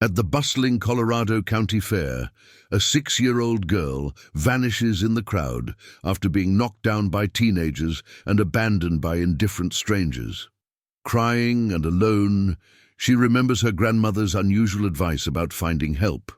At the bustling Colorado County Fair, a 6-year-old girl vanishes in the crowd after being knocked down by teenagers and abandoned by indifferent strangers. Crying and alone, she remembers her grandmother's unusual advice about finding help.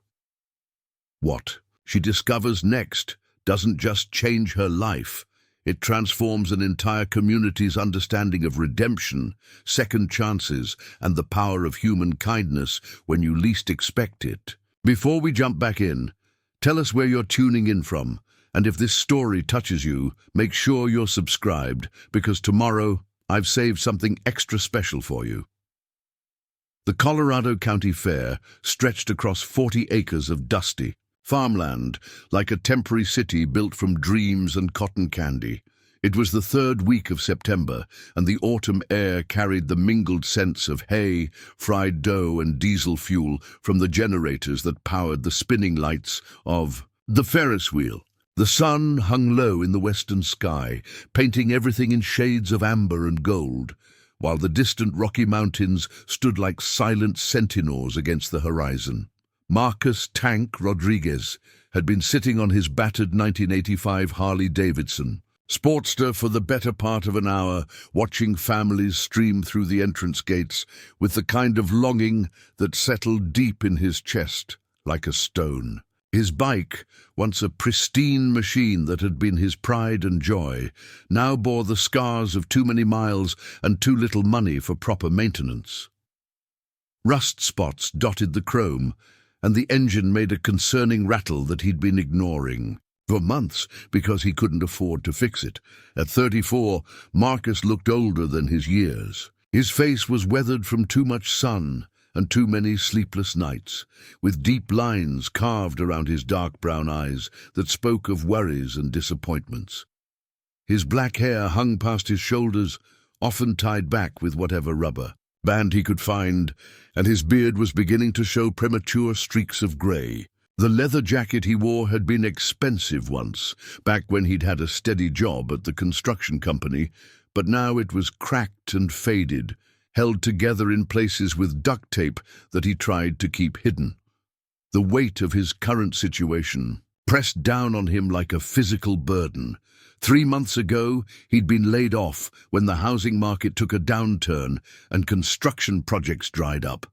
What she discovers next doesn't just change her life, it transforms an entire community's understanding of redemption, second chances, and the power of human kindness when you least expect it. Before we jump back in, tell us where you're tuning in from, and if this story touches you, make sure you're subscribed, because tomorrow I've saved something extra special for you. The Colorado County Fair stretched across 40 acres of dusty farmland, like a temporary city built from dreams and cotton candy. It was the 3rd week of September, and the autumn air carried the mingled scents of hay, fried dough, and diesel fuel from the generators that powered the spinning lights of the Ferris wheel. The sun hung low in the western sky, painting everything in shades of amber and gold, while the distant Rocky Mountains stood like silent sentinels against the horizon. Marcus "Tank" Rodriguez had been sitting on his battered 1985 Harley-Davidson Sportster for the better part of an hour, watching families stream through the entrance gates with the kind of longing that settled deep in his chest like a stone. His bike, once a pristine machine that had been his pride and joy, now bore the scars of too many miles and too little money for proper maintenance. Rust spots dotted the chrome, and the engine made a concerning rattle that he'd been ignoring for months because he couldn't afford to fix it. At 34, Marcus looked older than his years. His face was weathered from too much sun and too many sleepless nights, with deep lines carved around his dark brown eyes that spoke of worries and disappointments. His black hair hung past his shoulders, often tied back with whatever rubber band he could find, and his beard was beginning to show premature streaks of grey. The leather jacket he wore had been expensive once, back when he'd had a steady job at the construction company, but now it was cracked and faded, held together in places with duct tape that he tried to keep hidden. The weight of his current situation pressed down on him like a physical burden. 3 months ago, he'd been laid off when the housing market took a downturn and construction projects dried up.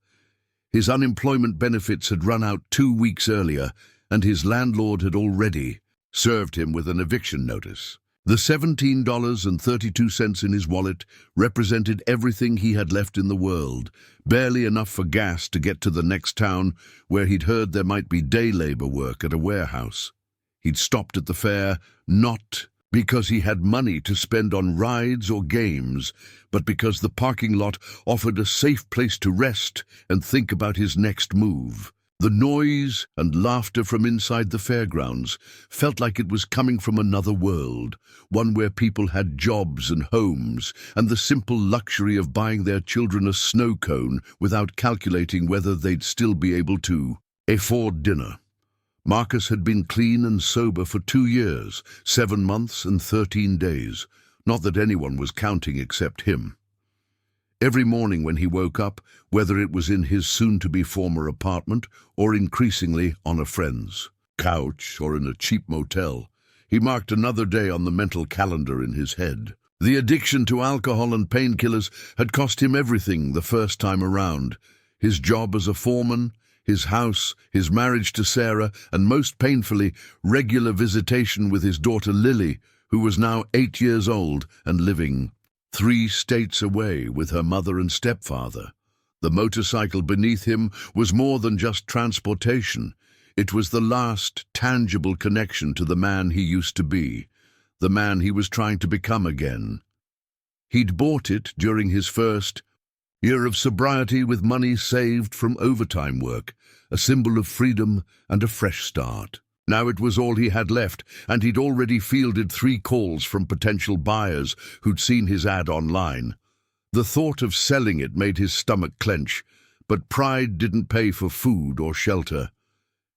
His unemployment benefits had run out 2 weeks earlier, and his landlord had already served him with an eviction notice. The $17.32 in his wallet represented everything he had left in the world, barely enough for gas to get to the next town where he'd heard there might be day labor work at a warehouse. He'd stopped at the fair not because he had money to spend on rides or games, but because the parking lot offered a safe place to rest and think about his next move. The noise and laughter from inside the fairgrounds felt like it was coming from another world, one where people had jobs and homes, and the simple luxury of buying their children a snow cone without calculating whether they'd still be able to afford dinner. Marcus had been clean and sober for 2 years, 7 months and 13 days, not that anyone was counting except him. Every morning when he woke up, whether it was in his soon-to-be former apartment or increasingly on a friend's couch or in a cheap motel, he marked another day on the mental calendar in his head. The addiction to alcohol and painkillers had cost him everything the first time around: his job as a foreman, his house, his marriage to Sarah, and most painfully, regular visitation with his daughter Lily, who was now 8 years old and living 3 states away with her mother and stepfather. The motorcycle beneath him was more than just transportation. It was the last tangible connection to the man he used to be, the man he was trying to become again. He'd bought it during his first year of sobriety with money saved from overtime work, a symbol of freedom and a fresh start. Now it was all he had left, and he'd already fielded 3 calls from potential buyers who'd seen his ad online. The thought of selling it made his stomach clench, but pride didn't pay for food or shelter.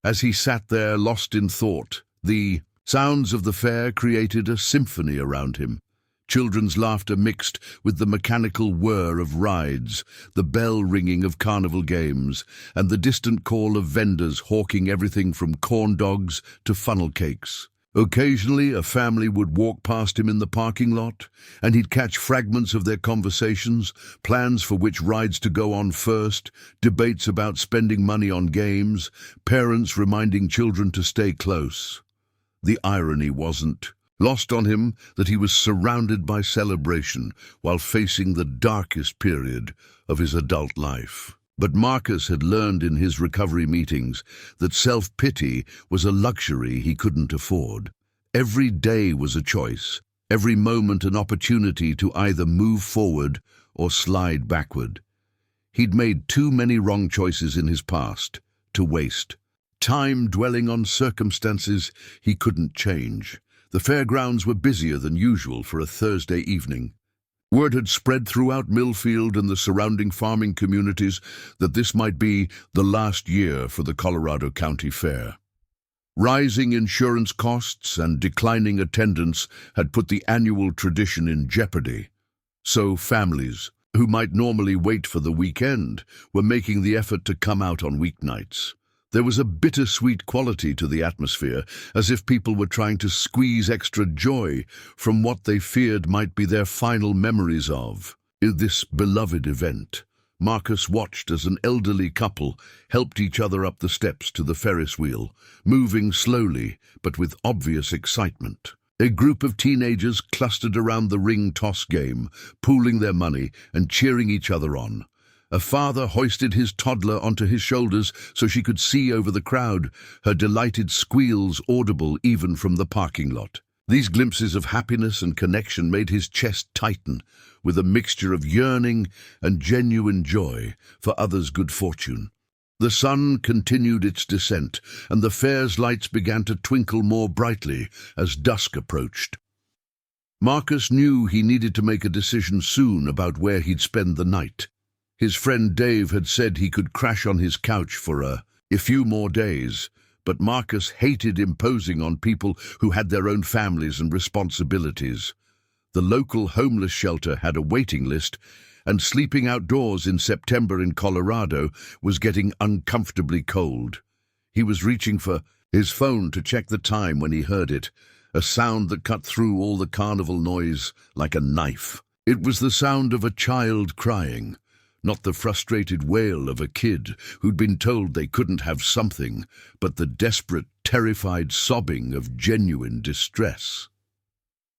As he sat there lost in thought, the sounds of the fair created a symphony around him. Children's laughter mixed with the mechanical whir of rides, the bell ringing of carnival games, and the distant call of vendors hawking everything from corn dogs to funnel cakes. Occasionally, a family would walk past him in the parking lot, and he'd catch fragments of their conversations, plans for which rides to go on first, debates about spending money on games, parents reminding children to stay close. The irony wasn't lost on him that he was surrounded by celebration while facing the darkest period of his adult life. But Marcus had learned in his recovery meetings that self-pity was a luxury he couldn't afford. Every day was a choice, every moment an opportunity to either move forward or slide backward. He'd made too many wrong choices in his past to waste time dwelling on circumstances he couldn't change. The fairgrounds were busier than usual for a Thursday evening. Word had spread throughout Millfield and the surrounding farming communities that this might be the last year for the Colorado County Fair. Rising insurance costs and declining attendance had put the annual tradition in jeopardy. So families, who might normally wait for the weekend, were making the effort to come out on weeknights. There was a bittersweet quality to the atmosphere, as if people were trying to squeeze extra joy from what they feared might be their final memories of. In this beloved event, Marcus watched as an elderly couple helped each other up the steps to the Ferris wheel, moving slowly but with obvious excitement. A group of teenagers clustered around the ring toss game, pooling their money and cheering each other on. A father hoisted his toddler onto his shoulders so she could see over the crowd, her delighted squeals audible even from the parking lot. These glimpses of happiness and connection made his chest tighten, with a mixture of yearning and genuine joy for others' good fortune. The sun continued its descent, and the fair's lights began to twinkle more brightly as dusk approached. Marcus knew he needed to make a decision soon about where he'd spend the night. His friend Dave had said he could crash on his couch for a few more days, but Marcus hated imposing on people who had their own families and responsibilities. The local homeless shelter had a waiting list, and sleeping outdoors in September in Colorado was getting uncomfortably cold. He was reaching for his phone to check the time when he heard it, a sound that cut through all the carnival noise like a knife. It was the sound of a child crying. Not the frustrated wail of a kid who'd been told they couldn't have something, but the desperate, terrified sobbing of genuine distress.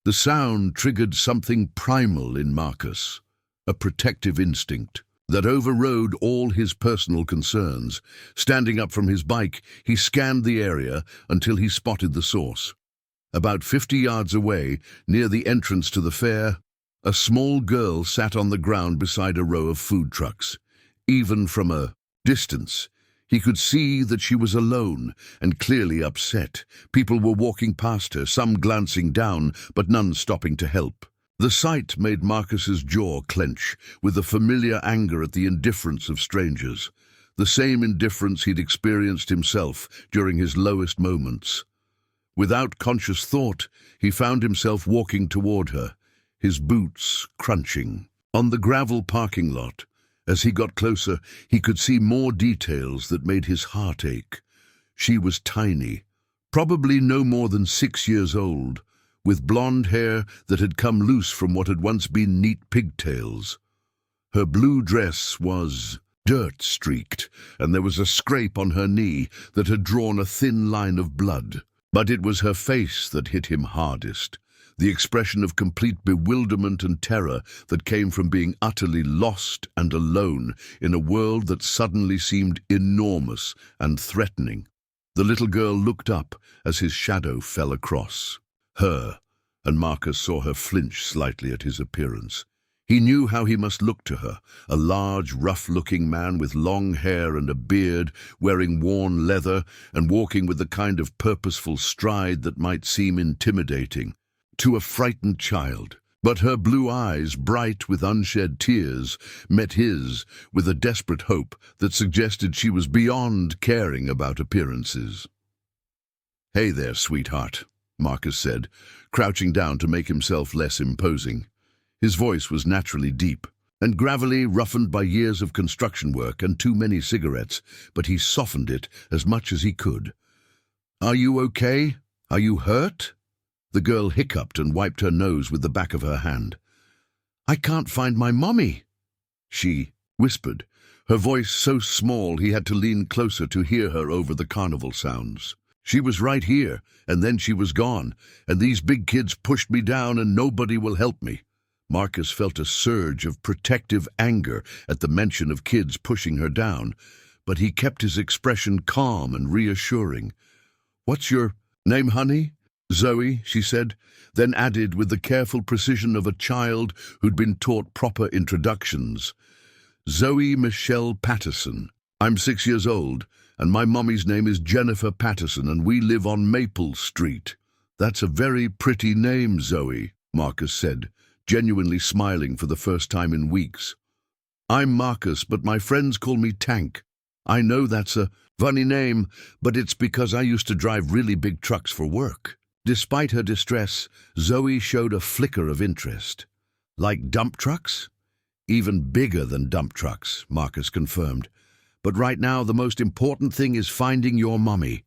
The sound triggered something primal in Marcus, a protective instinct that overrode all his personal concerns. Standing up from his bike, he scanned the area until he spotted the source. About 50 yards away, near the entrance to the fair, a small girl sat on the ground beside a row of food trucks. Even from a distance, he could see that she was alone and clearly upset. People were walking past her, some glancing down, but none stopping to help. The sight made Marcus's jaw clench, with a familiar anger at the indifference of strangers, the same indifference he'd experienced himself during his lowest moments. Without conscious thought, he found himself walking toward her, his boots crunching. On the gravel parking lot, as he got closer, he could see more details that made his heart ache. She was tiny, probably no more than 6 years old, with blonde hair that had come loose from what had once been neat pigtails. Her blue dress was dirt-streaked, and there was a scrape on her knee that had drawn a thin line of blood. But it was her face that hit him hardest. The expression of complete bewilderment and terror that came from being utterly lost and alone in a world that suddenly seemed enormous and threatening. The little girl looked up as his shadow fell across her, and Marcus saw her flinch slightly at his appearance. He knew how he must look to her, a large, rough-looking man with long hair and a beard, wearing worn leather and walking with the kind of purposeful stride that might seem intimidating to a frightened child. But her blue eyes, bright with unshed tears, met his with a desperate hope that suggested she was beyond caring about appearances. "Hey there, sweetheart," Marcus said, crouching down to make himself less imposing. His voice was naturally deep and gravelly, roughened by years of construction work and too many cigarettes, but he softened it as much as he could. "Are you okay? Are you hurt?" The girl hiccuped and wiped her nose with the back of her hand. "I can't find my mommy," she whispered, her voice so small he had to lean closer to hear her over the carnival sounds. "She was right here, and then she was gone, and these big kids pushed me down and nobody will help me." Marcus felt a surge of protective anger at the mention of kids pushing her down, but he kept his expression calm and reassuring. "What's your name, honey?" "Zoe," she said, then added with the careful precision of a child who'd been taught proper introductions. "Zoe Michelle Patterson. I'm 6 years old, and my mommy's name is Jennifer Patterson, and we live on Maple Street." "That's a very pretty name, Zoe," Marcus said, genuinely smiling for the first time in weeks. "I'm Marcus, but my friends call me Tank. I know that's a funny name, but it's because I used to drive really big trucks for work." Despite her distress, Zoe showed a flicker of interest. "Like dump trucks?" "Even bigger than dump trucks," Marcus confirmed. "But right now the most important thing is finding your mommy.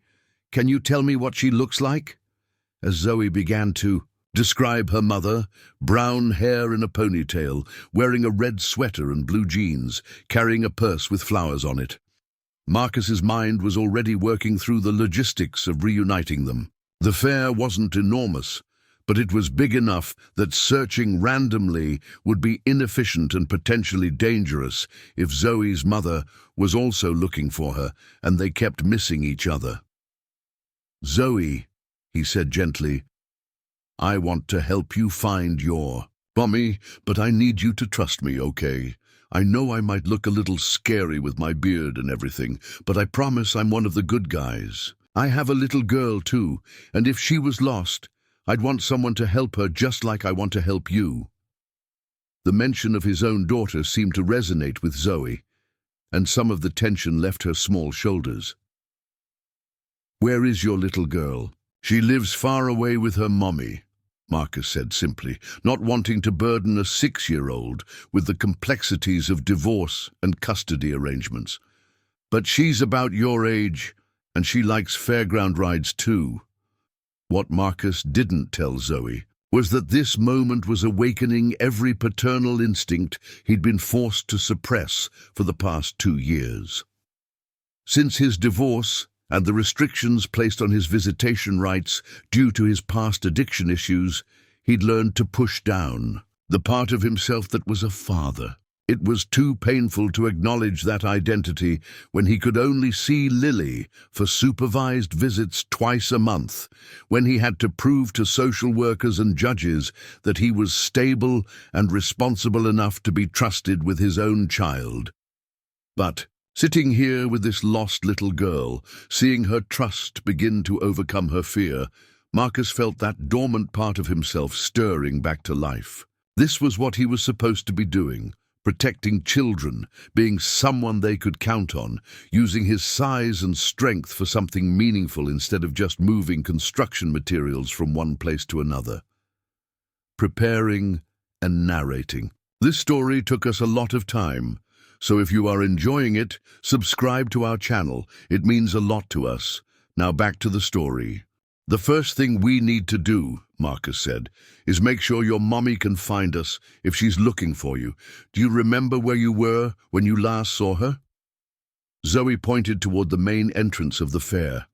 Can you tell me what she looks like?" As Zoe began to describe her mother, brown hair in a ponytail, wearing a red sweater and blue jeans, carrying a purse with flowers on it. Marcus's mind was already working through the logistics of reuniting them. The fair wasn't enormous, but it was big enough that searching randomly would be inefficient and potentially dangerous if Zoe's mother was also looking for her and they kept missing each other. "Zoe," he said gently, "I want to help you find your mommy, but I need you to trust me, okay? I know I might look a little scary with my beard and everything, but I promise I'm one of the good guys. I have a little girl too, and if she was lost, I'd want someone to help her just like I want to help you." The mention of his own daughter seemed to resonate with Zoe, and some of the tension left her small shoulders. "Where is your little girl?" "She lives far away with her mommy," Marcus said simply, not wanting to burden a 6-year-old with the complexities of divorce and custody arrangements. "But she's about your age, and she likes fairground rides too." What Marcus didn't tell Zoe was that this moment was awakening every paternal instinct he'd been forced to suppress for the past 2 years. Since his divorce and the restrictions placed on his visitation rights due to his past addiction issues, he'd learned to push down the part of himself that was a father. It was too painful to acknowledge that identity when he could only see Lily for supervised visits twice a month, when he had to prove to social workers and judges that he was stable and responsible enough to be trusted with his own child. But sitting here with this lost little girl, seeing her trust begin to overcome her fear, Marcus felt that dormant part of himself stirring back to life. This was what he was supposed to be doing. Protecting children, being someone they could count on, using his size and strength for something meaningful instead of just moving construction materials from one place to another. Preparing and narrating. This story took us a lot of time, so if you are enjoying it, subscribe to our channel. It means a lot to us. Now back to the story. "The first thing we need to do," Marcus said, "is make sure your mommy can find us if she's looking for you. Do you remember where you were when you last saw her?" Zoe pointed toward the main entrance of the fair,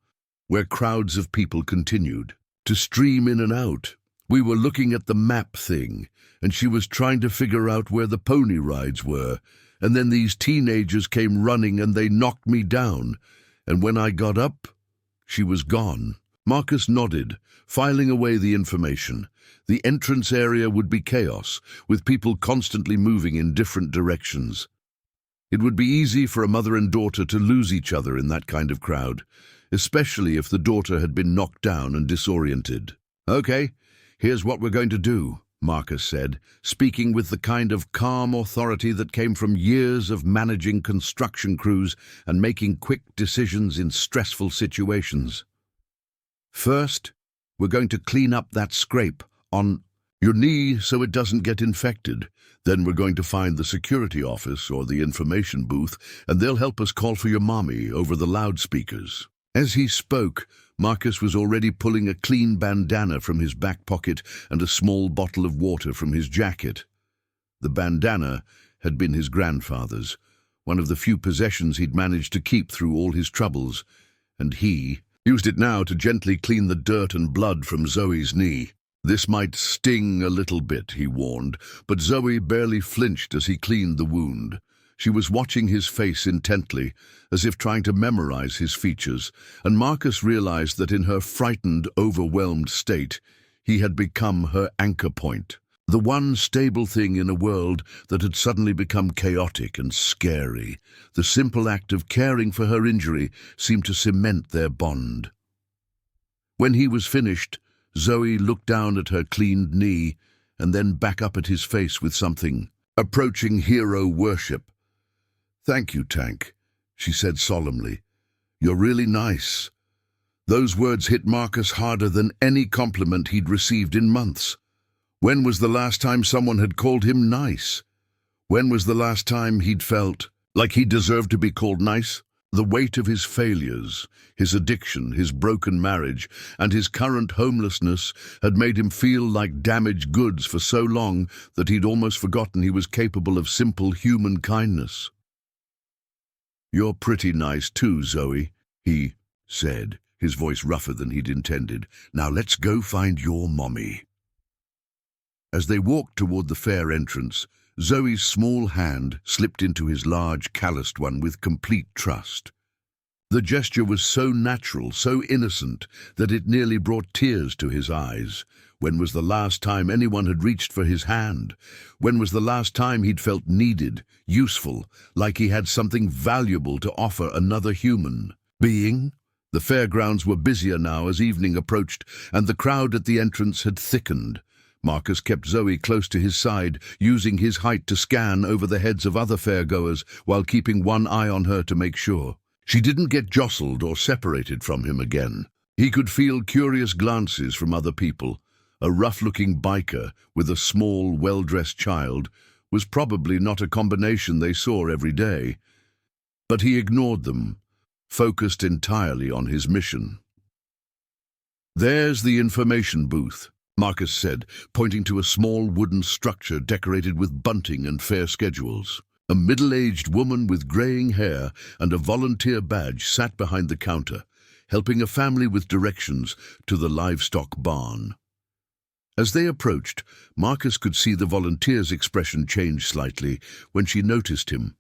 where crowds of people continued to stream in and out. "We were looking at the map thing, and she was trying to figure out where the pony rides were, and then these teenagers came running and they knocked me down, and when I got up, she was gone." Marcus nodded, filing away the information. The entrance area would be chaos, with people constantly moving in different directions. It would be easy for a mother and daughter to lose each other in that kind of crowd, especially if the daughter had been knocked down and disoriented. "Okay, here's what we're going to do," Marcus said, speaking with the kind of calm authority that came from years of managing construction crews and making quick decisions in stressful situations. "First, We're going to clean up that scrape on your knee so it doesn't get infected. Then we're going to find the security office or the information booth, and they'll help us call for your mommy over the loudspeakers." As he spoke, Marcus was already pulling a clean bandana from his back pocket and a small bottle of water from his jacket. The bandana had been his grandfather's, one of the few possessions he'd managed to keep through all his troubles, and he used it now to gently clean the dirt and blood from Zoe's knee. "This might sting a little bit," he warned, but Zoe barely flinched as he cleaned the wound. She was watching his face intently, as if trying to memorize his features, and Marcus realized that in her frightened, overwhelmed state, he had become her anchor point, the one stable thing in a world that had suddenly become chaotic and scary. The simple act of caring for her injury seemed to cement their bond. When he was finished, Zoe looked down at her cleaned knee and then back up at his face with something approaching hero worship. "Thank you, Tank," she said solemnly. "You're really nice." Those words hit Marcus harder than any compliment he'd received in months. When was the last time someone had called him nice? When was the last time he'd felt like he deserved to be called nice? The weight of his failures, his addiction, his broken marriage, and his current homelessness had made him feel like damaged goods for so long that he'd almost forgotten he was capable of simple human kindness. "You're pretty nice too, Zoe," he said, his voice rougher than he'd intended. "Now let's go find your mommy." As they walked toward the fair entrance, Zoe's small hand slipped into his large, calloused one with complete trust. The gesture was so natural, so innocent, that it nearly brought tears to his eyes. When was the last time anyone had reached for his hand? When was the last time he'd felt needed, useful, like he had something valuable to offer another human being? The fairgrounds were busier now as evening approached, and the crowd at the entrance had thickened. Marcus kept Zoe close to his side, using his height to scan over the heads of other fairgoers while keeping one eye on her to make sure she didn't get jostled or separated from him again. He could feel curious glances from other people. A rough-looking biker with a small, well-dressed child was probably not a combination they saw every day. But he ignored them, focused entirely on his mission. "There's the information booth," Marcus said, pointing to a small wooden structure decorated with bunting and fair schedules. A middle-aged woman with graying hair and a volunteer badge sat behind the counter, helping a family with directions to the livestock barn. As they approached, Marcus could see the volunteer's expression change slightly when she noticed him.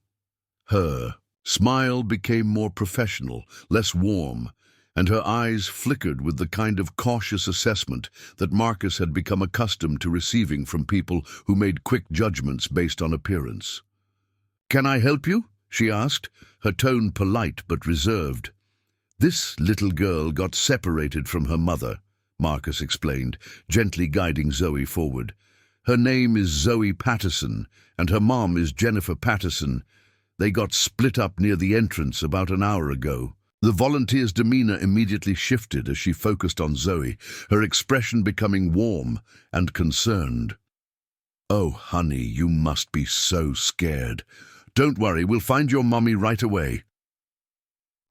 Her smile became more professional, less warm, and her eyes flickered with the kind of cautious assessment that Marcus had become accustomed to receiving from people who made quick judgments based on appearance. "Can I help you?" she asked, her tone polite but reserved. "This little girl got separated from her mother," Marcus explained, gently guiding Zoe forward. "Her name is Zoe Patterson, and her mom is Jennifer Patterson. They got split up near the entrance about an hour ago." The volunteer's demeanor immediately shifted as she focused on Zoe, her expression becoming warm and concerned. "Oh, honey, you must be so scared. Don't worry, we'll find your mommy right away."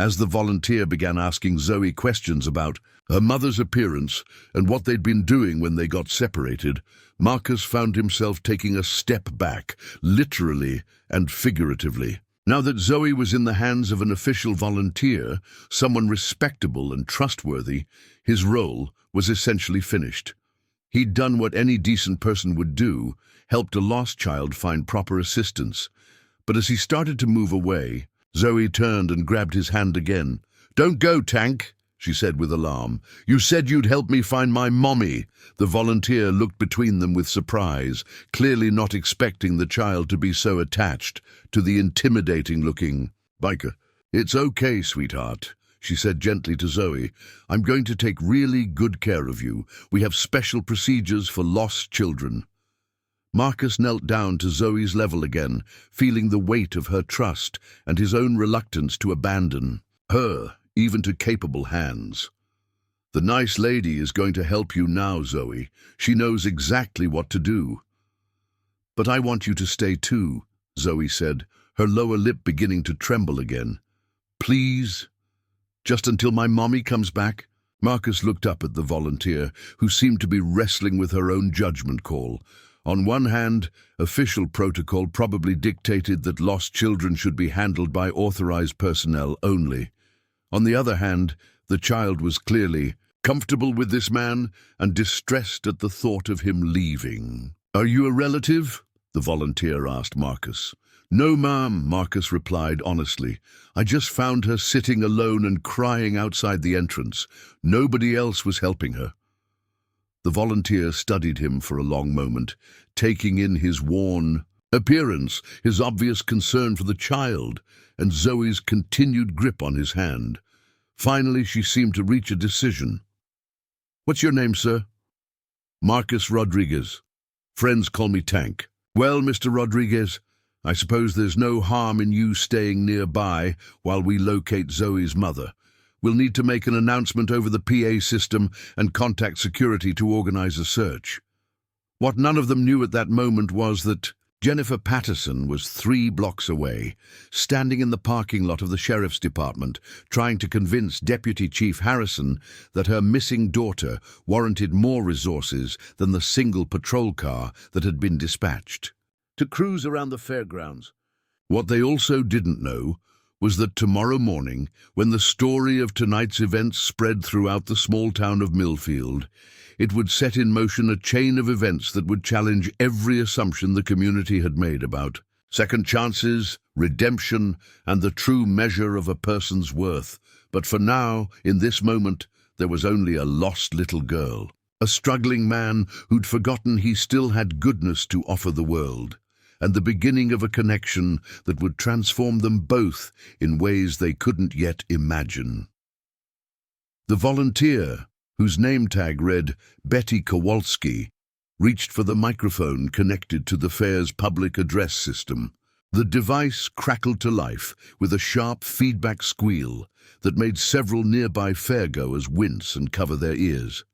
As the volunteer began asking Zoe questions about her mother's appearance and what they'd been doing when they got separated, Marcus found himself taking a step back, literally and figuratively. Now that Zoe was in the hands of an official volunteer, someone respectable and trustworthy, his role was essentially finished. He'd done what any decent person would do, helped a lost child find proper assistance. But as he started to move away, Zoe turned and grabbed his hand again. "Don't go, Tank," she said with alarm. "You said you'd help me find my mommy." The volunteer looked between them with surprise, clearly not expecting the child to be so attached to the intimidating-looking biker. "It's okay, sweetheart," she said gently to Zoe. "I'm going to take really good care of you. We have special procedures for lost children." Marcus knelt down to Zoe's level again, feeling the weight of her trust and his own reluctance to abandon her, even to capable hands. The nice lady is going to help you now, Zoe. She knows exactly what to do. But I want you to stay too, Zoe said, her lower lip beginning to tremble again. Please? Just until my mommy comes back? Marcus looked up at the volunteer, who seemed to be wrestling with her own judgment call. On one hand, official protocol probably dictated that lost children should be handled by authorized personnel only. On the other hand, the child was clearly comfortable with this man and distressed at the thought of him leaving. "Are you a relative?" the volunteer asked Marcus. "No, ma'am," Marcus replied honestly. "I just found her sitting alone and crying outside the entrance. Nobody else was helping her." The volunteer studied him for a long moment, taking in his worn appearance, his obvious concern for the child, and Zoe's continued grip on his hand. Finally, she seemed to reach a decision. "What's your name, sir?" "Marcus Rodriguez. Friends call me Tank." "Well, Mr. Rodriguez, I suppose there's no harm in you staying nearby while we locate Zoe's mother. We'll need to make an announcement over the PA system and contact security to organize a search." What none of them knew at that moment was that Jennifer Patterson was 3 blocks away, standing in the parking lot of the sheriff's department, trying to convince Deputy Chief Harrison that her missing daughter warranted more resources than the single patrol car that had been dispatched to cruise around the fairgrounds. What they also didn't know was that tomorrow morning, when the story of tonight's events spread throughout the small town of Millfield, it would set in motion a chain of events that would challenge every assumption the community had made about second chances, redemption, and the true measure of a person's worth. But for now, in this moment, there was only a lost little girl, a struggling man who'd forgotten he still had goodness to offer the world, and the beginning of a connection that would transform them both in ways they couldn't yet imagine. The volunteer, whose name tag read Betty Kowalski, reached for the microphone connected to the fair's public address system. The device crackled to life with a sharp feedback squeal that made several nearby fairgoers wince and cover their ears.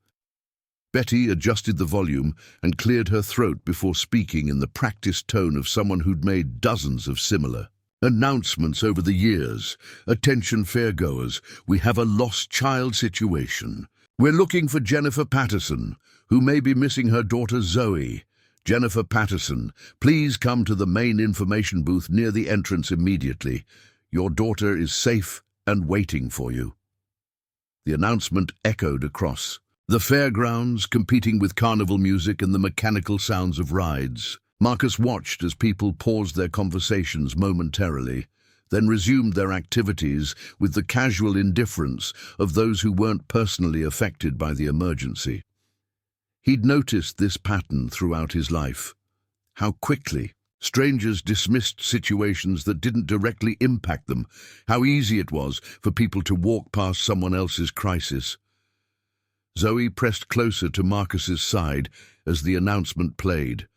Betty adjusted the volume and cleared her throat before speaking in the practiced tone of someone who'd made dozens of similar announcements over the years. "Attention fairgoers, we have a lost child situation. We're looking for Jennifer Patterson, who may be missing her daughter Zoe. Jennifer Patterson, please come to the main information booth near the entrance immediately. Your daughter is safe and waiting for you." The announcement echoed across the fairgrounds, competing with carnival music and the mechanical sounds of rides. Marcus watched as people paused their conversations momentarily, then resumed their activities with the casual indifference of those who weren't personally affected by the emergency. He'd noticed this pattern throughout his life. How quickly strangers dismissed situations that didn't directly impact them, how easy it was for people to walk past someone else's crisis. Zoe pressed closer to Marcus's side as the announcement played,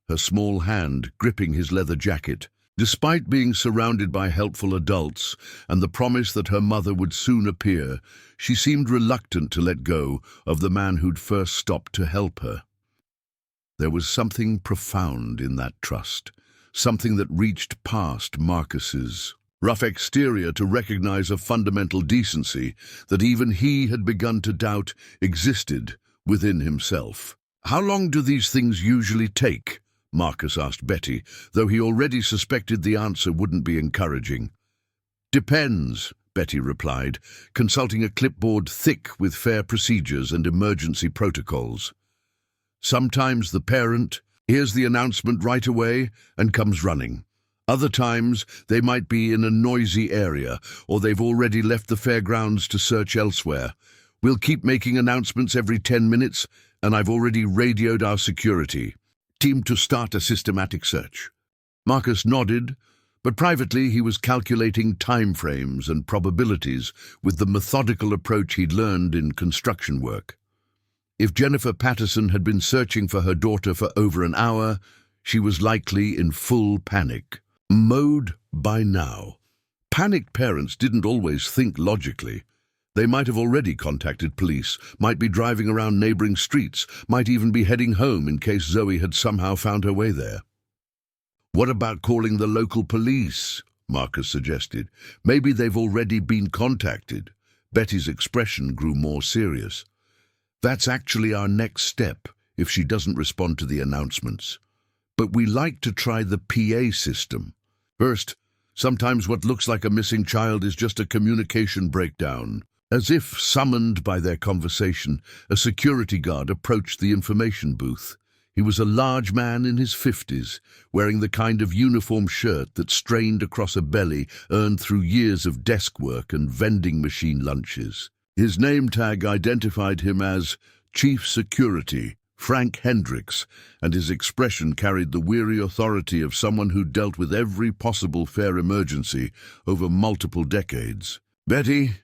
her small hand gripping his leather jacket. Despite being surrounded by helpful adults and the promise that her mother would soon appear, she seemed reluctant to let go of the man who'd first stopped to help her. There was something profound in that trust, something that reached past Marcus's rough exterior to recognize a fundamental decency that even he had begun to doubt existed within himself. "How long do these things usually take?" Marcus asked Betty, though he already suspected the answer wouldn't be encouraging. "Depends," Betty replied, consulting a clipboard thick with fair procedures and emergency protocols. "Sometimes the parent hears the announcement right away and comes running. Other times, they might be in a noisy area, or they've already left the fairgrounds to search elsewhere. We'll keep making announcements every 10 minutes, and I've already radioed our security team to start a systematic search." Marcus nodded, but privately he was calculating timeframes and probabilities with the methodical approach he'd learned in construction work. If Jennifer Patterson had been searching for her daughter for over an hour, she was likely in full panic mode by now. Panicked parents didn't always think logically. They might have already contacted police, might be driving around neighboring streets, might even be heading home in case Zoe had somehow found her way there. What about calling the local police? Marcus suggested. Maybe they've already been contacted. Betty's expression grew more serious. That's actually our next step, if she doesn't respond to the announcements. But we like to try the PA system. First, sometimes what looks like a missing child is just a communication breakdown. As if summoned by their conversation, a security guard approached the information booth. He was a large man in his 50s, wearing the kind of uniform shirt that strained across a belly earned through years of desk work and vending machine lunches. His name tag identified him as Chief Security, Frank Hendricks, and his expression carried the weary authority of someone who dealt with every possible fair emergency over multiple decades. "Betty,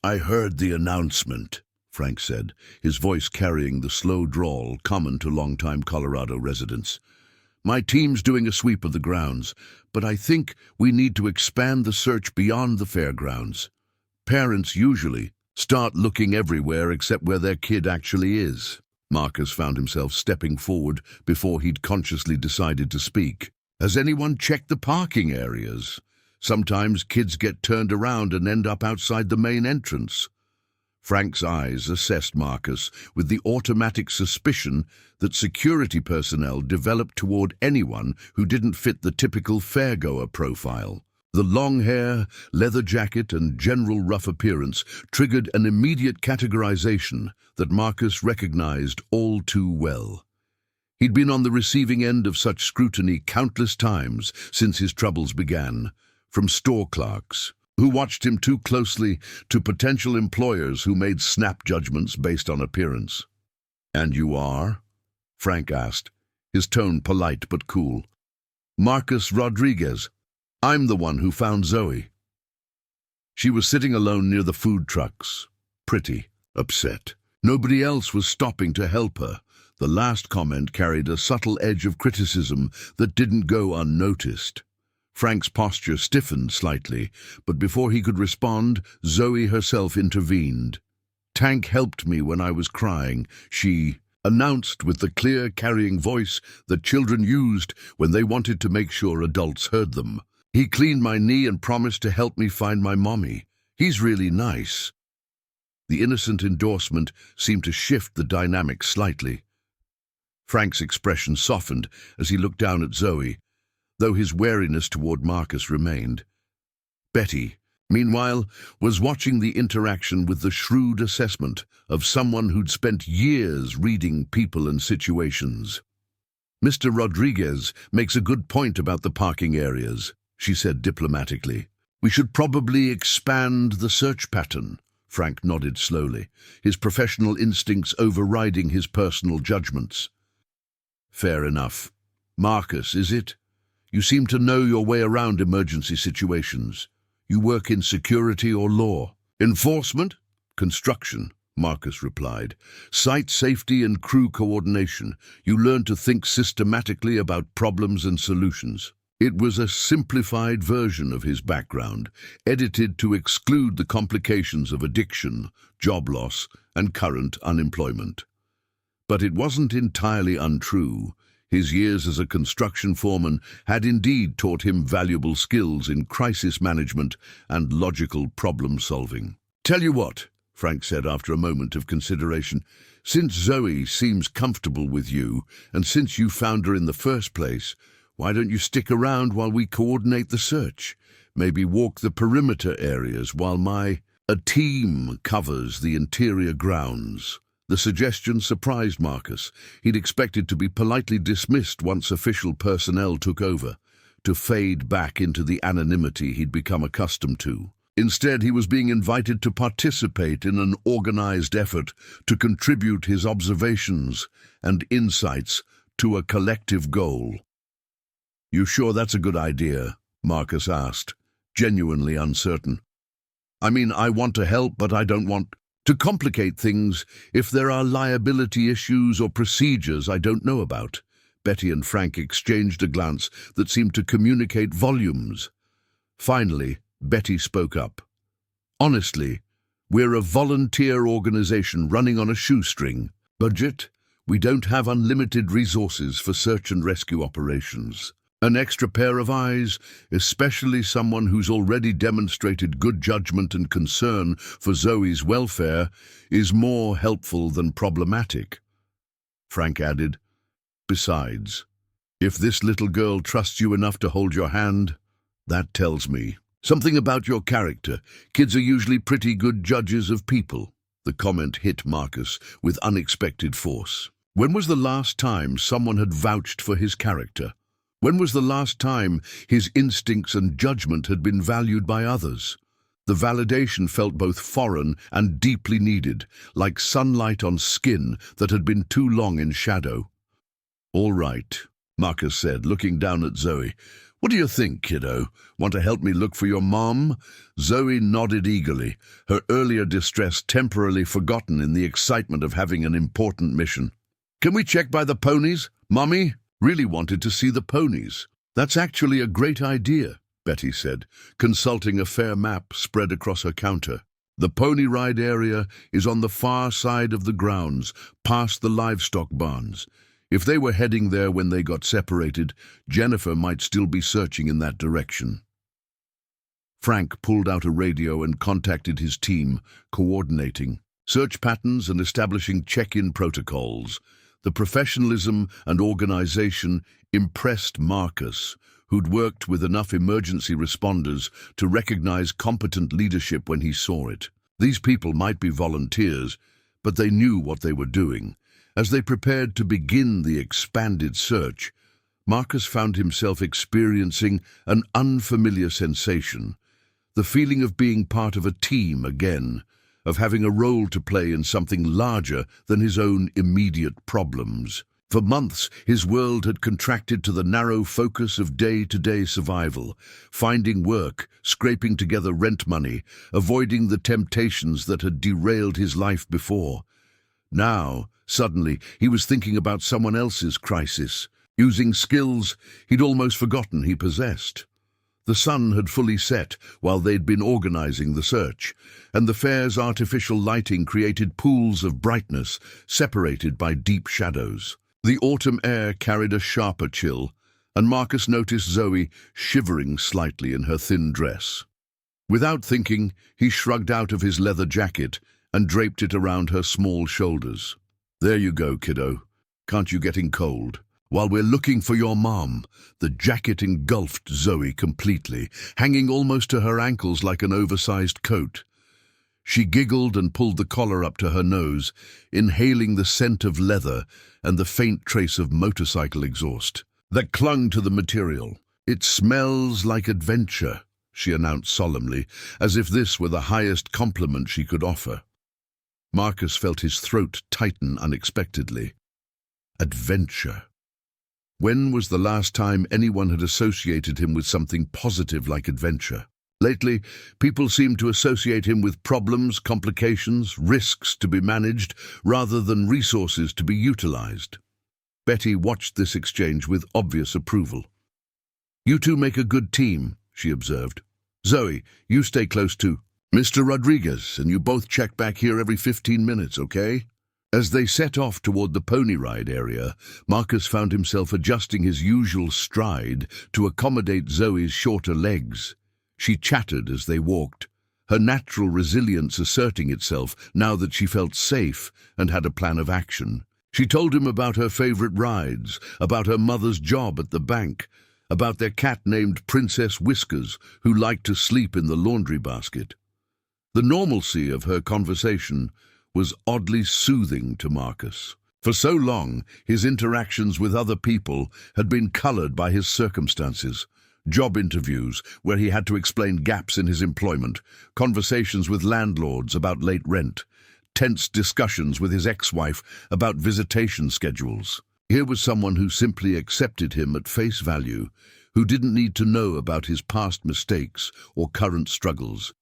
I heard the announcement," Frank said, his voice carrying the slow drawl common to longtime Colorado residents. "My team's doing a sweep of the grounds, but I think we need to expand the search beyond the fairgrounds. Parents usually start looking everywhere except where their kid actually is." Marcus found himself stepping forward before he'd consciously decided to speak. "Has anyone checked the parking areas? Sometimes kids get turned around and end up outside the main entrance." Frank's eyes assessed Marcus with the automatic suspicion that security personnel developed toward anyone who didn't fit the typical fairgoer profile. The long hair, leather jacket, and general rough appearance triggered an immediate categorization that Marcus recognized all too well. He'd been on the receiving end of such scrutiny countless times since his troubles began, from store clerks who watched him too closely to potential employers who made snap judgments based on appearance. "And you are?" Frank asked, his tone polite but cool. "Marcus Rodriguez. I'm the one who found Zoe." She was sitting alone near the food trucks, pretty, upset. Nobody else was stopping to help her. The last comment carried a subtle edge of criticism that didn't go unnoticed. Frank's posture stiffened slightly, but before he could respond, Zoe herself intervened. "Tank helped me when I was crying," she announced with the clear, carrying voice that children used when they wanted to make sure adults heard them. "He cleaned my knee and promised to help me find my mommy. He's really nice." The innocent endorsement seemed to shift the dynamic slightly. Frank's expression softened as he looked down at Zoe, though his wariness toward Marcus remained. Betty, meanwhile, was watching the interaction with the shrewd assessment of someone who'd spent years reading people and situations. "Mr. Rodriguez makes a good point about the parking areas," she said diplomatically. "We should probably expand the search pattern." Frank nodded slowly, his professional instincts overriding his personal judgments. "Fair enough. Marcus, is it? You seem to know your way around emergency situations. You work in security or law?" "Enforcement? Construction," Marcus replied. "Site safety and crew coordination. You learn to think systematically about problems and solutions." It was a simplified version of his background, edited to exclude the complications of addiction, job loss, and current unemployment. But it wasn't entirely untrue. His years as a construction foreman had indeed taught him valuable skills in crisis management and logical problem-solving. "Tell you what," Frank said after a moment of consideration, "since Zoe seems comfortable with you, and since you found her in the first place, why don't you stick around while we coordinate the search? Maybe walk the perimeter areas while a team covers the interior grounds." The suggestion surprised Marcus. He'd expected to be politely dismissed once official personnel took over, to fade back into the anonymity he'd become accustomed to. Instead, he was being invited to participate in an organized effort to contribute his observations and insights to a collective goal. "You sure that's a good idea?" Marcus asked, genuinely uncertain. "I mean, I want to help, but I don't want to complicate things if there are liability issues or procedures I don't know about." Betty and Frank exchanged a glance that seemed to communicate volumes. Finally, Betty spoke up. "Honestly, We're a volunteer organization running on a shoestring. Budget? We don't have unlimited resources for search and rescue operations. An extra pair of eyes, especially someone who's already demonstrated good judgment and concern for Zoe's welfare, is more helpful than problematic. Frank added, besides, if this little girl trusts you enough to hold your hand, that tells me something about your character. Kids are usually pretty good judges of people. The comment hit Marcus with unexpected force. When was the last time someone had vouched for his character? When was the last time his instincts and judgment had been valued by others? The validation felt both foreign and deeply needed, like sunlight on skin that had been too long in shadow. "All right," Marcus said, looking down at Zoe. "What do you think, kiddo? Want to help me look for your mom?" Zoe nodded eagerly, her earlier distress temporarily forgotten in the excitement of having an important mission. "Can we check by the ponies? Mommy really wanted to see the ponies." "That's actually a great idea," Betty said, consulting a fair map spread across her counter. "The pony ride area is on the far side of the grounds, past the livestock barns. If they were heading there when they got separated, Jennifer might still be searching in that direction." Frank pulled out a radio and contacted his team, coordinating search patterns and establishing check-in protocols. The professionalism and organization impressed Marcus, who'd worked with enough emergency responders to recognize competent leadership when he saw it. These people might be volunteers, but they knew what they were doing. As they prepared to begin the expanded search, Marcus found himself experiencing an unfamiliar sensation, the feeling of being part of a team again, of having a role to play in something larger than his own immediate problems. For months, his world had contracted to the narrow focus of day-to-day survival, finding work, scraping together rent money, avoiding the temptations that had derailed his life before. Now, suddenly, he was thinking about someone else's crisis, using skills he'd almost forgotten he possessed. The sun had fully set while they'd been organizing the search, and the fair's artificial lighting created pools of brightness separated by deep shadows. The autumn air carried a sharper chill, and Marcus noticed Zoe shivering slightly in her thin dress. Without thinking, he shrugged out of his leather jacket and draped it around her small shoulders. "There you go, kiddo. Can't you getting cold? While we're looking for your mom." The jacket engulfed Zoe completely, hanging almost to her ankles like an oversized coat. She giggled and pulled the collar up to her nose, inhaling the scent of leather and the faint trace of motorcycle exhaust that clung to the material. "It smells like adventure," she announced solemnly, as if this were the highest compliment she could offer. Marcus felt his throat tighten unexpectedly. Adventure. When was the last time anyone had associated him with something positive like adventure? Lately, people seemed to associate him with problems, complications, risks to be managed, rather than resources to be utilized. Betty watched this exchange with obvious approval. "You two make a good team," she observed. "Zoe, you stay close to Mr. Rodriguez, and you both check back here every 15 minutes, okay?" As they set off toward the pony ride area, Marcus found himself adjusting his usual stride to accommodate Zoe's shorter legs. She chattered as they walked, her natural resilience asserting itself now that she felt safe and had a plan of action. She told him about her favorite rides, about her mother's job at the bank, about their cat named Princess Whiskers, who liked to sleep in the laundry basket. The normalcy of her conversation was oddly soothing to Marcus. For so long, his interactions with other people had been colored by his circumstances. Job interviews, where he had to explain gaps in his employment, conversations with landlords about late rent, tense discussions with his ex-wife about visitation schedules. Here was someone who simply accepted him at face value, who didn't need to know about his past mistakes or current struggles.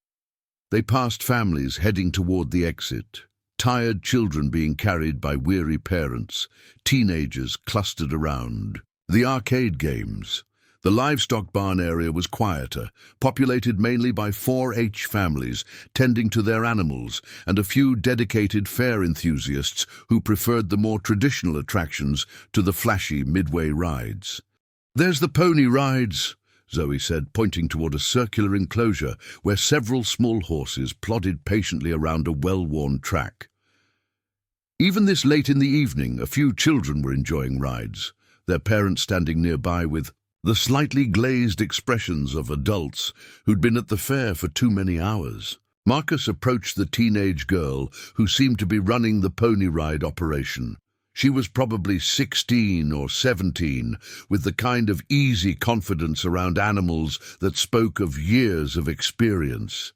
They passed families heading toward the exit. Tired children being carried by weary parents, teenagers clustered around. The arcade games, The livestock barn area was quieter, populated mainly by 4-H families tending to their animals and a few dedicated fair enthusiasts who preferred the more traditional attractions to the flashy midway rides. "There's the pony rides," Zoe said, pointing toward a circular enclosure where several small horses plodded patiently around a well-worn track. Even this late in the evening, a few children were enjoying rides, their parents standing nearby with the slightly glazed expressions of adults who'd been at the fair for too many hours. Marcus approached the teenage girl who seemed to be running the pony ride operation. She was probably 16 or 17, with the kind of easy confidence around animals that spoke of years of experience.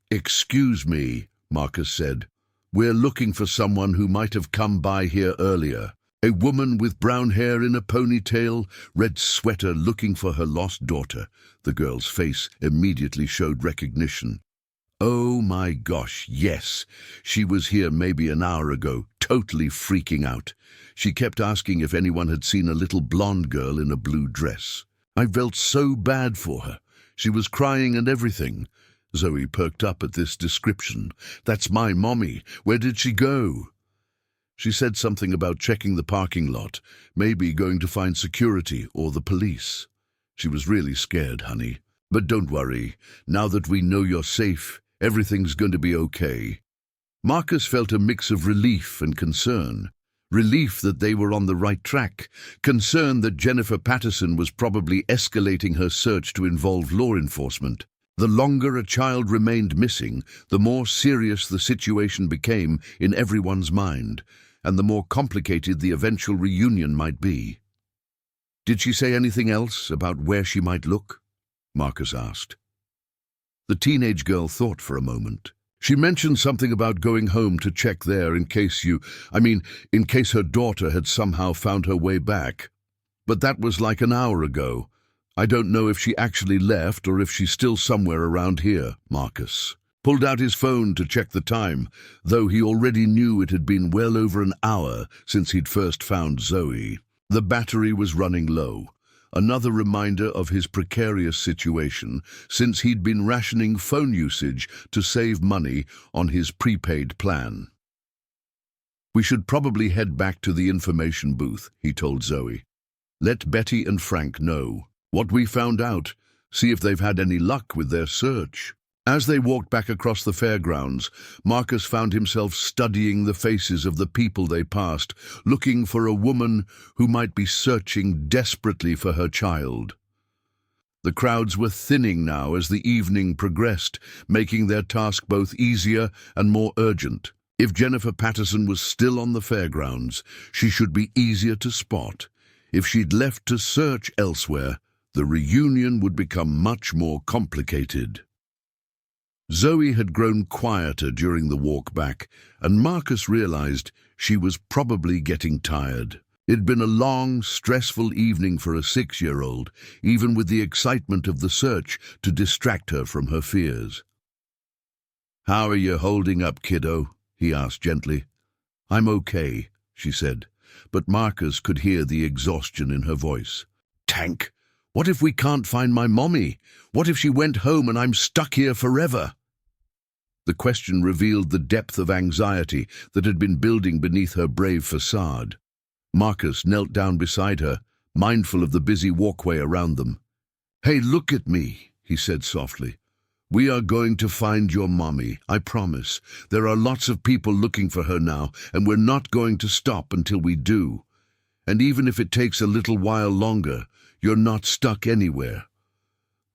"Excuse me," Marcus said. "We're looking for someone who might have come by here earlier." A woman with brown hair in a ponytail, red sweater, looking for her lost daughter. The girl's face immediately showed recognition. "Oh my gosh, yes. She was here maybe an hour ago, totally freaking out. She kept asking if anyone had seen a little blonde girl in a blue dress. I felt so bad for her. She was crying and everything." Zoe perked up at this description. "That's my mommy. Where did she go?" She said something about checking the parking lot, maybe going to find security or the police. She was really scared, honey. But don't worry. Now that we know you're safe, everything's going to be okay. Marcus felt a mix of relief and concern. Relief that they were on the right track. Concern that Jennifer Patterson was probably escalating her search to involve law enforcement. The longer a child remained missing, the more serious the situation became in everyone's mind, and the more complicated the eventual reunion might be. "Did she say anything else about where she might look?" Marcus asked. The teenage girl thought for a moment. "She mentioned something about going home to check there in case in case her daughter had somehow found her way back. But that was like an hour ago. I don't know if she actually left or if she's still somewhere around here." Marcus pulled out his phone to check the time, though he already knew it had been well over an hour since he'd first found Zoe. The battery was running low, another reminder of his precarious situation since he'd been rationing phone usage to save money on his prepaid plan. "We should probably head back to the information booth," he told Zoe. "Let Betty and Frank know what we found out, see if they've had any luck with their search." As they walked back across the fairgrounds, Marcus found himself studying the faces of the people they passed, looking for a woman who might be searching desperately for her child. The crowds were thinning now as the evening progressed, making their task both easier and more urgent. If Jennifer Patterson was still on the fairgrounds, she should be easier to spot. If she'd left to search elsewhere, the reunion would become much more complicated. Zoe had grown quieter during the walk back, and Marcus realized she was probably getting tired. It'd been a long, stressful evening for a 6-year-old, even with the excitement of the search to distract her from her fears. "How are you holding up, kiddo?" he asked gently. "I'm okay," she said, but Marcus could hear the exhaustion in her voice. "Tank! What if we can't find my mommy? What if she went home and I'm stuck here forever?" The question revealed the depth of anxiety that had been building beneath her brave facade. Marcus knelt down beside her, mindful of the busy walkway around them. "Hey, look at me," he said softly. "We are going to find your mommy, I promise. There are lots of people looking for her now, and we're not going to stop until we do. And even if it takes a little while longer, you're not stuck anywhere.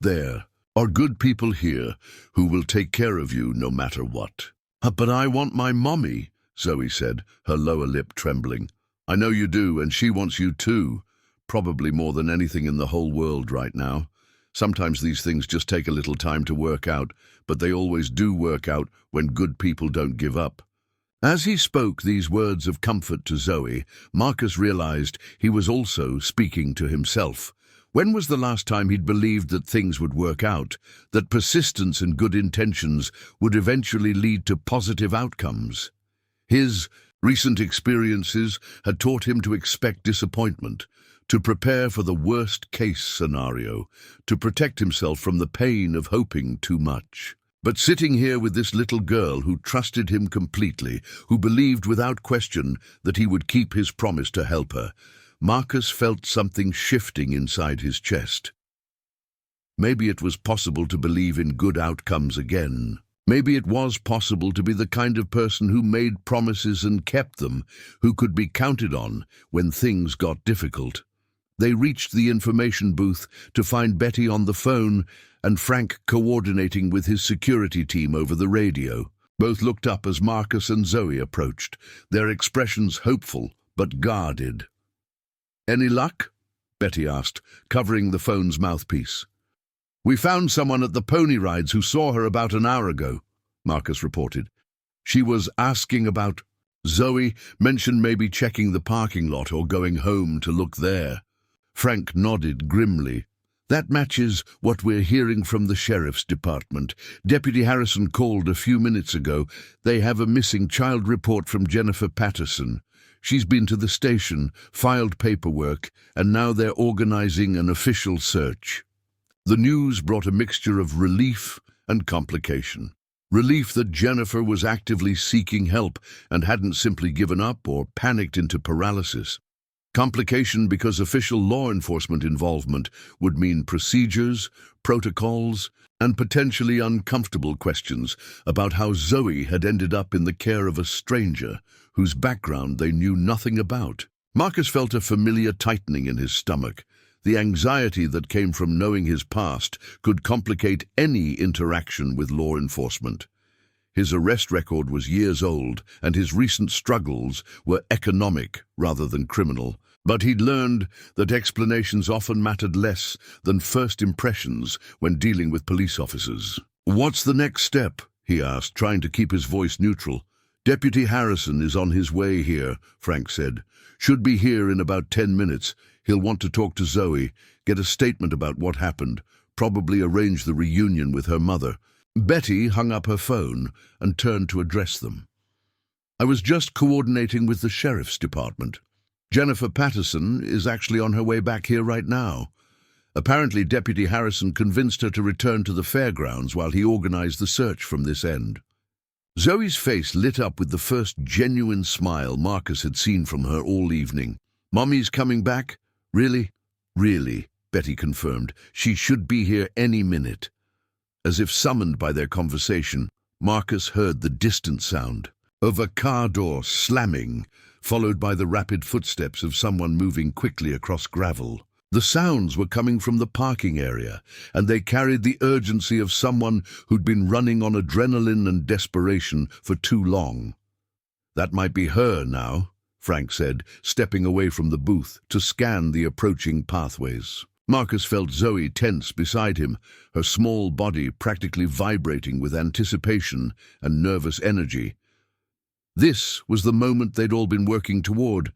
There are good people here who will take care of you no matter what." "But I want my mommy," Zoe said, her lower lip trembling. "I know you do, and she wants you too. Probably more than anything in the whole world right now. Sometimes these things just take a little time to work out, but they always do work out when good people don't give up." As he spoke these words of comfort to Zoe, Marcus realized he was also speaking to himself. When was the last time he'd believed that things would work out, that persistence and good intentions would eventually lead to positive outcomes? His recent experiences had taught him to expect disappointment, to prepare for the worst-case scenario, to protect himself from the pain of hoping too much. But sitting here with this little girl who trusted him completely, who believed without question that he would keep his promise to help her, Marcus felt something shifting inside his chest. Maybe it was possible to believe in good outcomes again. Maybe it was possible to be the kind of person who made promises and kept them, who could be counted on when things got difficult. They reached the information booth to find Betty on the phone and Frank coordinating with his security team over the radio. Both looked up as Marcus and Zoe approached, their expressions hopeful but guarded. "Any luck?" Betty asked, covering the phone's mouthpiece. "We found someone at the pony rides who saw her about an hour ago," Marcus reported. "She was asking about—" Zoe mentioned maybe checking the parking lot or going home to look there. Frank nodded grimly. "That matches what we're hearing from the sheriff's department. Deputy Harrison called a few minutes ago. They have a missing child report from Jennifer Patterson. She's been to the station, filed paperwork, and now they're organizing an official search." The news brought a mixture of relief and complication. Relief that Jennifer was actively seeking help and hadn't simply given up or panicked into paralysis. Complication because official law enforcement involvement would mean procedures, protocols, and potentially uncomfortable questions about how Zoe had ended up in the care of a stranger whose background they knew nothing about. Marcus felt a familiar tightening in his stomach. The anxiety that came from knowing his past could complicate any interaction with law enforcement. His arrest record was years old, and his recent struggles were economic rather than criminal. But he'd learned that explanations often mattered less than first impressions when dealing with police officers. "What's the next step?" he asked, trying to keep his voice neutral. "Deputy Harrison is on his way here," Frank said. "Should be here in about 10 minutes. He'll want to talk to Zoe, get a statement about what happened, probably arrange the reunion with her mother." Betty hung up her phone and turned to address them. "I was just coordinating with the sheriff's department. Jennifer Patterson is actually on her way back here right now. Apparently Deputy Harrison convinced her to return to the fairgrounds while he organized the search from this end." Zoe's face lit up with the first genuine smile Marcus had seen from her all evening. "Mommy's coming back? Really?" "Really," Betty confirmed. "She should be here any minute." As if summoned by their conversation, Marcus heard the distant sound of a car door slamming, followed by the rapid footsteps of someone moving quickly across gravel. The sounds were coming from the parking area, and they carried the urgency of someone who'd been running on adrenaline and desperation for too long. "That might be her now," Frank said, stepping away from the booth to scan the approaching pathways. Marcus felt Zoe tense beside him, her small body practically vibrating with anticipation and nervous energy. This was the moment they'd all been working toward,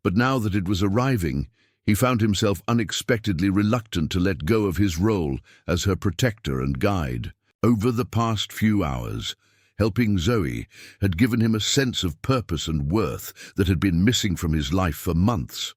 but now that it was arriving, he found himself unexpectedly reluctant to let go of his role as her protector and guide. Over the past few hours, helping Zoe had given him a sense of purpose and worth that had been missing from his life for months.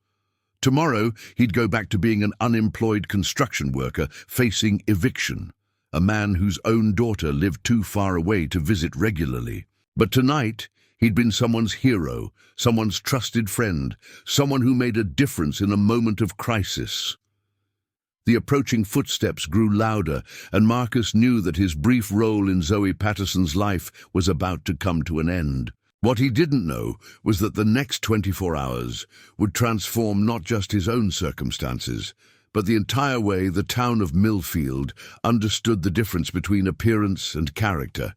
Tomorrow, he'd go back to being an unemployed construction worker facing eviction, a man whose own daughter lived too far away to visit regularly. But tonight, he'd been someone's hero, someone's trusted friend, someone who made a difference in a moment of crisis. The approaching footsteps grew louder, and Marcus knew that his brief role in Zoe Patterson's life was about to come to an end. What he didn't know was that the next 24 hours would transform not just his own circumstances, but the entire way the town of Millfield understood the difference between appearance and character,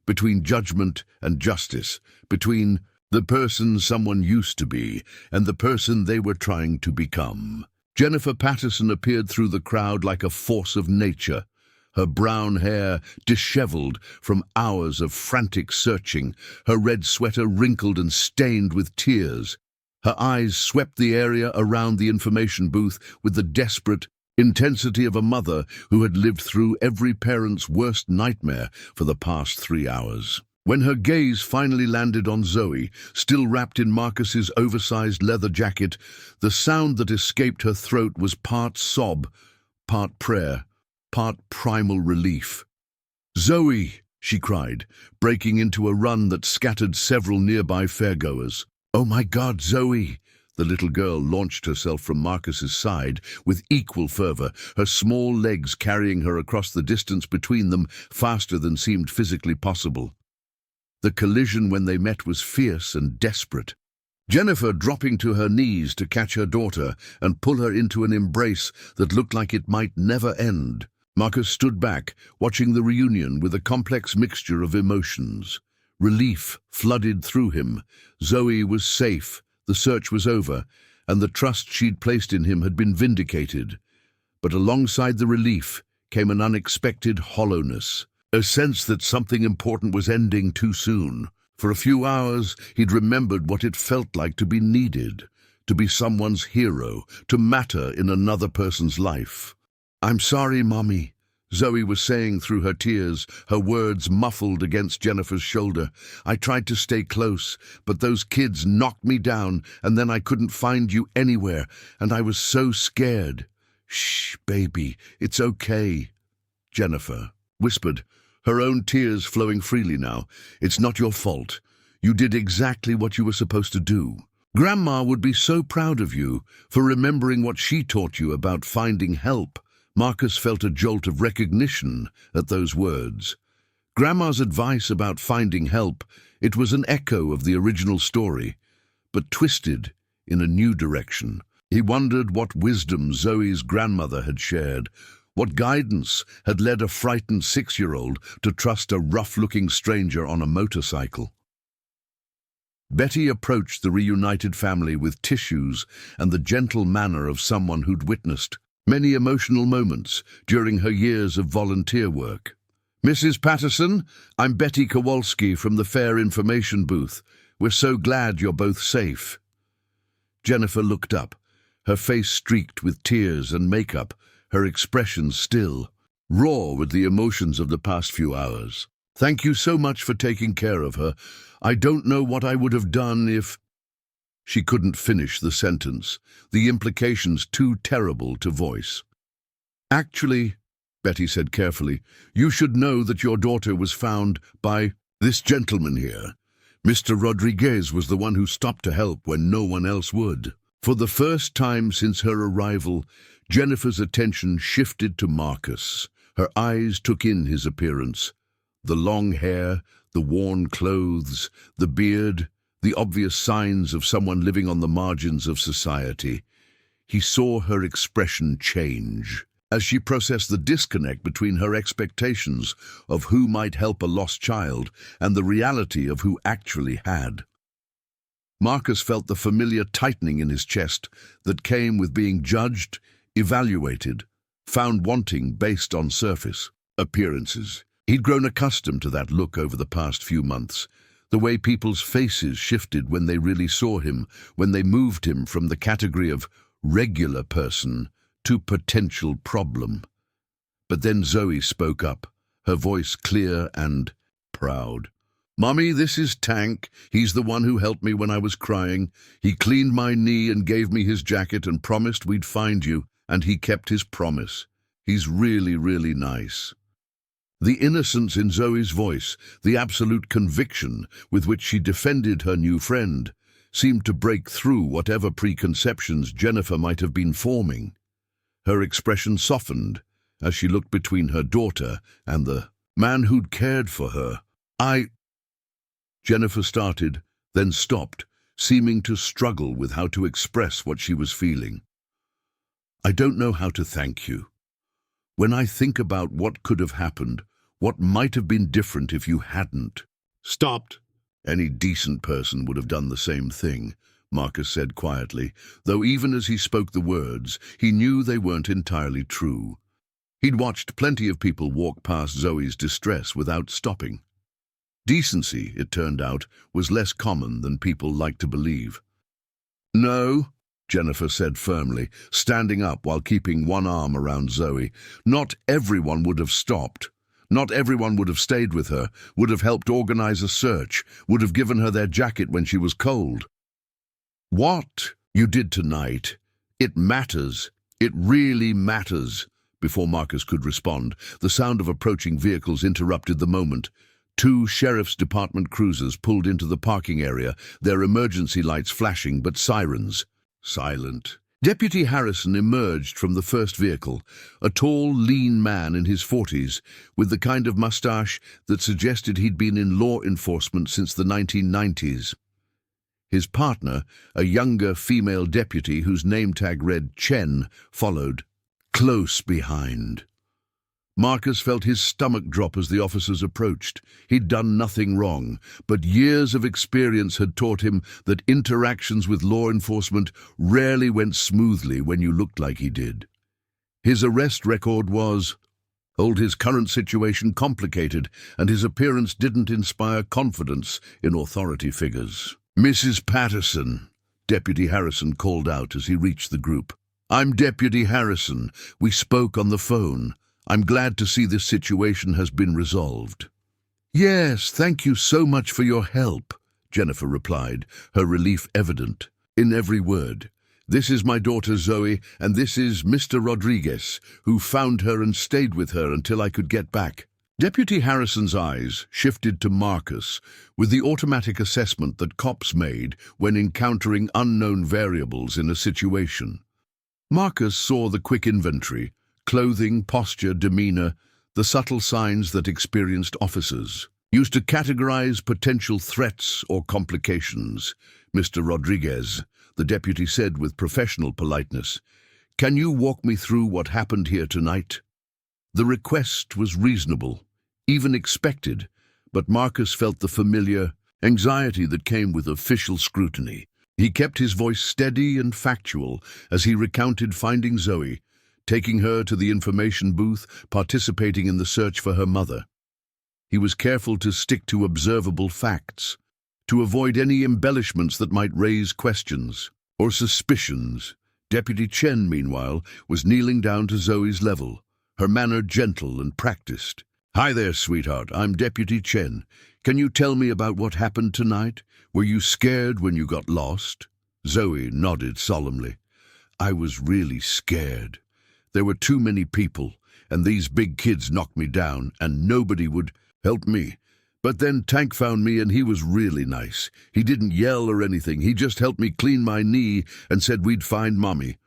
between judgment and justice, between the person someone used to be and the person they were trying to become. Jennifer Patterson appeared through the crowd like a force of nature, her brown hair disheveled from hours of frantic searching, her red sweater wrinkled and stained with tears. Her eyes swept the area around the information booth with the desperate intensity of a mother who had lived through every parent's worst nightmare for the past 3 hours. When her gaze finally landed on Zoe, still wrapped in Marcus's oversized leather jacket, the sound that escaped her throat was part sob, part prayer, part primal relief. "Zoe!" she cried, breaking into a run that scattered several nearby fairgoers. "Oh my God, Zoe!" The little girl launched herself from Marcus's side with equal fervor, her small legs carrying her across the distance between them faster than seemed physically possible. The collision when they met was fierce and desperate. Jennifer dropping to her knees to catch her daughter and pull her into an embrace that looked like it might never end. Marcus stood back, watching the reunion with a complex mixture of emotions. Relief flooded through him. Zoe was safe, the search was over, and the trust she'd placed in him had been vindicated. But alongside the relief came an unexpected hollowness, a sense that something important was ending too soon. For a few hours, he'd remembered what it felt like to be needed, to be someone's hero, to matter in another person's life. "I'm sorry, Mommy," Zoe was saying through her tears, her words muffled against Jennifer's shoulder. "I tried to stay close, but those kids knocked me down, and then I couldn't find you anywhere, and I was so scared." "Shh, baby, it's okay," Jennifer whispered, her own tears flowing freely now. "It's not your fault. You did exactly what you were supposed to do. Grandma would be so proud of you for remembering what she taught you about finding help." Marcus felt a jolt of recognition at those words. Grandma's advice about finding help, it was an echo of the original story, but twisted in a new direction. He wondered what wisdom Zoe's grandmother had shared, what guidance had led a frightened 6-year-old to trust a rough-looking stranger on a motorcycle. Betty approached the reunited family with tissues and the gentle manner of someone who'd witnessed many emotional moments during her years of volunteer work. "Mrs. Patterson, I'm Betty Kowalski from the Fair Information Booth. We're so glad you're both safe." Jennifer looked up, her face streaked with tears and makeup, her expression still, raw with the emotions of the past few hours. "Thank you so much for taking care of her. I don't know what I would have done if—" She couldn't finish the sentence, the implications too terrible to voice. "Actually," Betty said carefully, "you should know that your daughter was found by this gentleman here. Mr. Rodriguez was the one who stopped to help when no one else would." For the first time since her arrival, Jennifer's attention shifted to Marcus. Her eyes took in his appearance. The long hair, the worn clothes, the beard, the obvious signs of someone living on the margins of society. He saw her expression change as she processed the disconnect between her expectations of who might help a lost child and the reality of who actually had. Marcus felt the familiar tightening in his chest that came with being judged, evaluated, found wanting based on surface appearances. He'd grown accustomed to that look over the past few months, the way people's faces shifted when they really saw him, when they moved him from the category of regular person to potential problem. But then Zoe spoke up, her voice clear and proud. "Mommy, this is Tank. He's the one who helped me when I was crying. He cleaned my knee and gave me his jacket and promised we'd find you, and he kept his promise. He's really, really nice." The innocence in Zoe's voice, the absolute conviction with which she defended her new friend, seemed to break through whatever preconceptions Jennifer might have been forming. Her expression softened as she looked between her daughter and the man who'd cared for her. Jennifer started, then stopped, seeming to struggle with how to express what she was feeling. "I don't know how to thank you. When I think about what could have happened, what might have been different if you hadn't stopped." "Any decent person would have done the same thing," Marcus said quietly, though even as he spoke the words, he knew they weren't entirely true. He'd watched plenty of people walk past Zoe's distress without stopping. Decency, it turned out, was less common than people liked to believe. "No," Jennifer said firmly, standing up while keeping one arm around Zoe. "Not everyone would have stopped. Not everyone would have stayed with her, would have helped organize a search, would have given her their jacket when she was cold. What you did tonight, it matters. It really matters. Before Marcus could respond, the sound of approaching vehicles interrupted the moment. 2 Sheriff's Department cruisers pulled into the parking area, their emergency lights flashing but sirens silent. Deputy Harrison emerged from the first vehicle, a tall, lean man in his 40s, with the kind of mustache that suggested he'd been in law enforcement since the 1990s. His partner, a younger female deputy whose name tag read Chen, followed, close behind. Marcus felt his stomach drop as the officers approached. He'd done nothing wrong, but years of experience had taught him that interactions with law enforcement rarely went smoothly when you looked like he did. His arrest record was his current situation complicated, and his appearance didn't inspire confidence in authority figures. "Mrs. Patterson," Deputy Harrison called out as he reached the group. "I'm Deputy Harrison. We spoke on the phone. I'm glad to see this situation has been resolved." "Yes, thank you so much for your help," Jennifer replied, her relief evident in every word. "This is my daughter Zoe, and this is Mr. Rodriguez, who found her and stayed with her until I could get back." Deputy Harrison's eyes shifted to Marcus with the automatic assessment that cops made when encountering unknown variables in a situation. Marcus saw the quick inventory: clothing, posture, demeanor, the subtle signs that experienced officers used to categorize potential threats or complications. "Mr. Rodriguez," the deputy said with professional politeness, "can you walk me through what happened here tonight?" The request was reasonable, even expected, but Marcus felt the familiar anxiety that came with official scrutiny. He kept his voice steady and factual as he recounted finding Zoe, taking her to the information booth, participating in the search for her mother. He was careful to stick to observable facts, to avoid any embellishments that might raise questions or suspicions. Deputy Chen, meanwhile, was kneeling down to Zoe's level, her manner gentle and practiced. "Hi there, sweetheart. I'm Deputy Chen. Can you tell me about what happened tonight? Were you scared when you got lost?" Zoe nodded solemnly. "I was really scared. There were too many people, and these big kids knocked me down, and nobody would help me. But then Tank found me, and he was really nice. He didn't yell or anything. He just helped me clean my knee and said we'd find Mommy."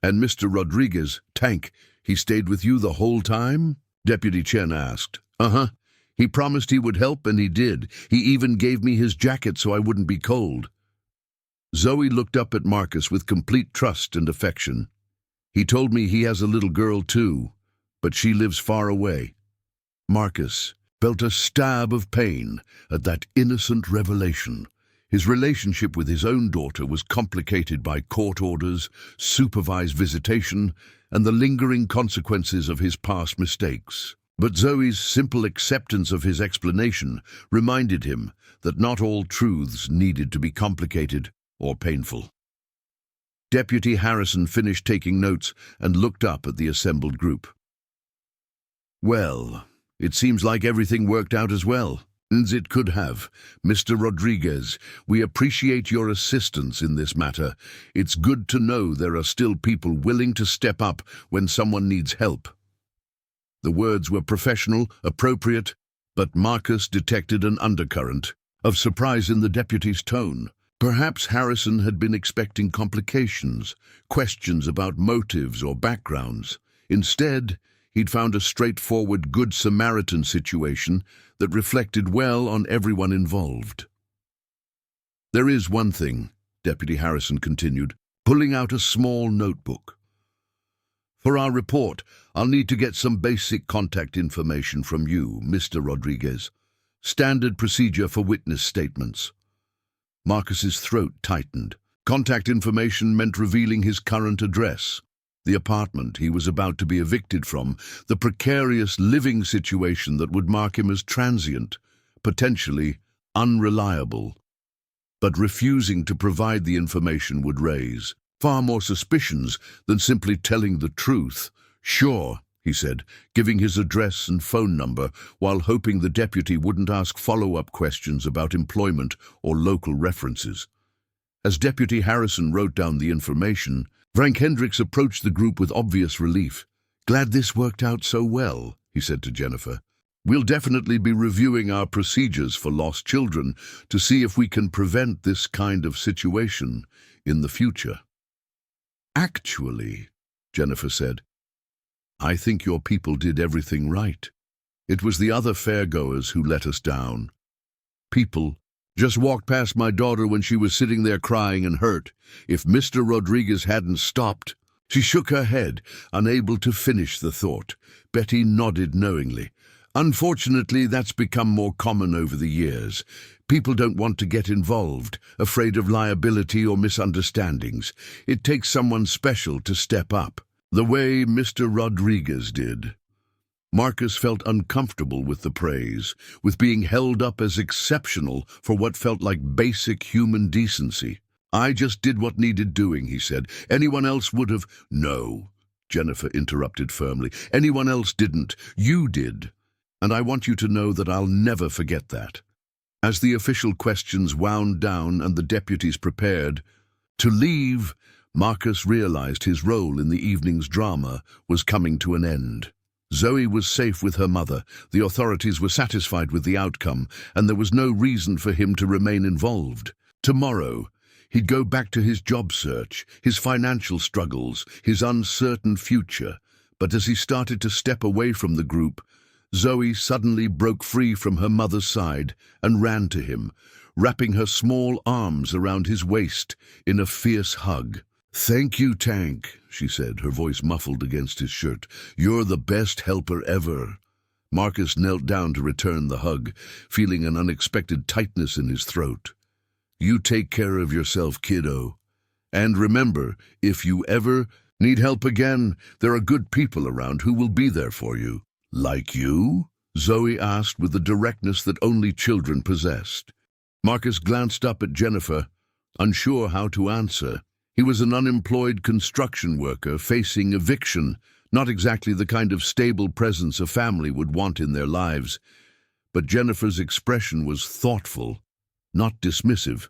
"And Mr. Rodriguez, Tank, he stayed with you the whole time?" Deputy Chen asked. "Uh-huh. He promised he would help, and he did. He even gave me his jacket so I wouldn't be cold." Zoe looked up at Marcus with complete trust and affection. "He told me he has a little girl too, but she lives far away." Marcus felt a stab of pain at that innocent revelation. His relationship with his own daughter was complicated by court orders, supervised visitation, and the lingering consequences of his past mistakes. But Zoe's simple acceptance of his explanation reminded him that not all truths needed to be complicated or painful. Deputy Harrison finished taking notes and looked up at the assembled group. "Well, it seems like everything worked out as well as it could have. Mr. Rodriguez, we appreciate your assistance in this matter. It's good to know there are still people willing to step up when someone needs help." The words were professional, appropriate, but Marcus detected an undercurrent of surprise in the deputy's tone. Perhaps Harrison had been expecting complications, questions about motives or backgrounds. Instead, he'd found a straightforward Good Samaritan situation that reflected well on everyone involved. "There is one thing," Deputy Harrison continued, pulling out a small notebook. "For our report, I'll need to get some basic contact information from you, Mr. Rodriguez. Standard procedure for witness statements." Marcus's throat tightened. Contact information meant revealing his current address, the apartment he was about to be evicted from, the precarious living situation that would mark him as transient, potentially unreliable. But refusing to provide the information would raise far more suspicions than simply telling the truth. Sure, he said, giving his address and phone number while hoping the deputy wouldn't ask follow-up questions about employment or local references. As Deputy Harrison wrote down the information, Frank Hendricks approached the group with obvious relief. "Glad this worked out so well," he said to Jennifer. "We'll definitely be reviewing our procedures for lost children to see if we can prevent this kind of situation in the future." "Actually," Jennifer said, "I think your people did everything right. It was the other fairgoers who let us down. People just walked past my daughter when she was sitting there crying and hurt. If Mr. Rodriguez hadn't stopped—" She shook her head, unable to finish the thought. Betty nodded knowingly. "Unfortunately, that's become more common over the years. People don't want to get involved, afraid of liability or misunderstandings. It takes someone special to step up, the way Mr. Rodriguez did." Marcus felt uncomfortable with the praise, with being held up as exceptional for what felt like basic human decency. "I just did what needed doing," he said. "Anyone else would have—" "No," Jennifer interrupted firmly. "Anyone else didn't. You did. And I want you to know that I'll never forget that." As the official questions wound down and the deputies prepared to leave, Marcus realized his role in the evening's drama was coming to an end. Zoe was safe with her mother, the authorities were satisfied with the outcome, and there was no reason for him to remain involved. Tomorrow, he'd go back to his job search, his financial struggles, his uncertain future. But as he started to step away from the group, Zoe suddenly broke free from her mother's side and ran to him, wrapping her small arms around his waist in a fierce hug. "Thank you, Tank," she said, her voice muffled against his shirt. "You're the best helper ever." Marcus knelt down to return the hug, feeling an unexpected tightness in his throat. "You take care of yourself, kiddo. And remember, if you ever need help again, there are good people around who will be there for you." "Like you?" Zoe asked with the directness that only children possessed. Marcus glanced up at Jennifer, unsure how to answer. He was an unemployed construction worker facing eviction, not exactly the kind of stable presence a family would want in their lives. But Jennifer's expression was thoughtful, not dismissive.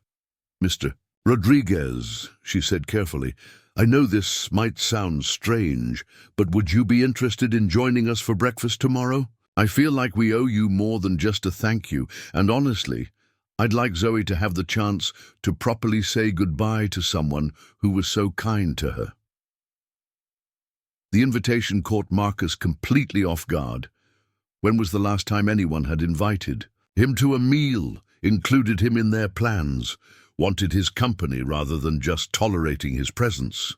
"Mr. Rodriguez," she said carefully, "I know this might sound strange, but would you be interested in joining us for breakfast tomorrow? I feel like we owe you more than just a thank you, and honestly, I'd like Zoe to have the chance to properly say goodbye to someone who was so kind to her." The invitation caught Marcus completely off guard. When was the last time anyone had invited him to a meal, included him in their plans, wanted his company rather than just tolerating his presence?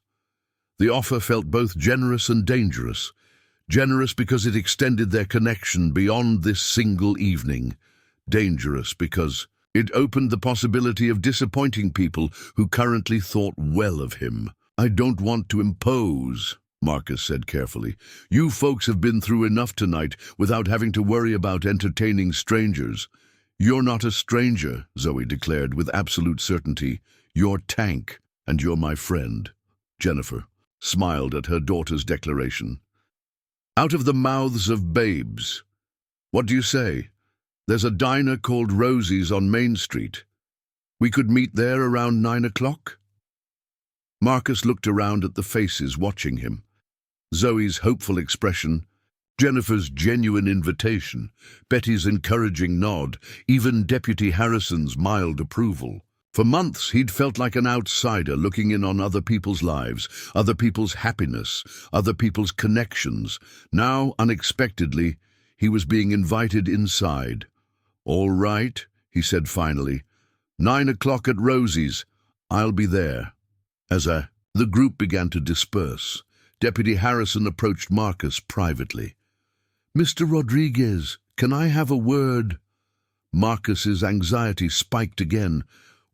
The offer felt both generous and dangerous. Generous because it extended their connection beyond this single evening. Dangerous because it opened the possibility of disappointing people who currently thought well of him. "I don't want to impose," Marcus said carefully. "You folks have been through enough tonight without having to worry about entertaining strangers." "You're not a stranger," Zoe declared with absolute certainty. "You're Tank, and you're my friend." Jennifer smiled at her daughter's declaration. "Out of the mouths of babes. What do you say? There's a diner called Rosie's on Main Street. We could meet there around 9 o'clock? Marcus looked around at the faces watching him. Zoe's hopeful expression, Jennifer's genuine invitation, Betty's encouraging nod, even Deputy Harrison's mild approval. For months he'd felt like an outsider looking in on other people's lives, other people's happiness, other people's connections. Now, unexpectedly, he was being invited inside. "All right," he said finally. 9 o'clock at Rosie's. I'll be there." The group began to disperse. Deputy Harrison approached Marcus privately. "Mr. Rodriguez, can I have a word?" Marcus's anxiety spiked again,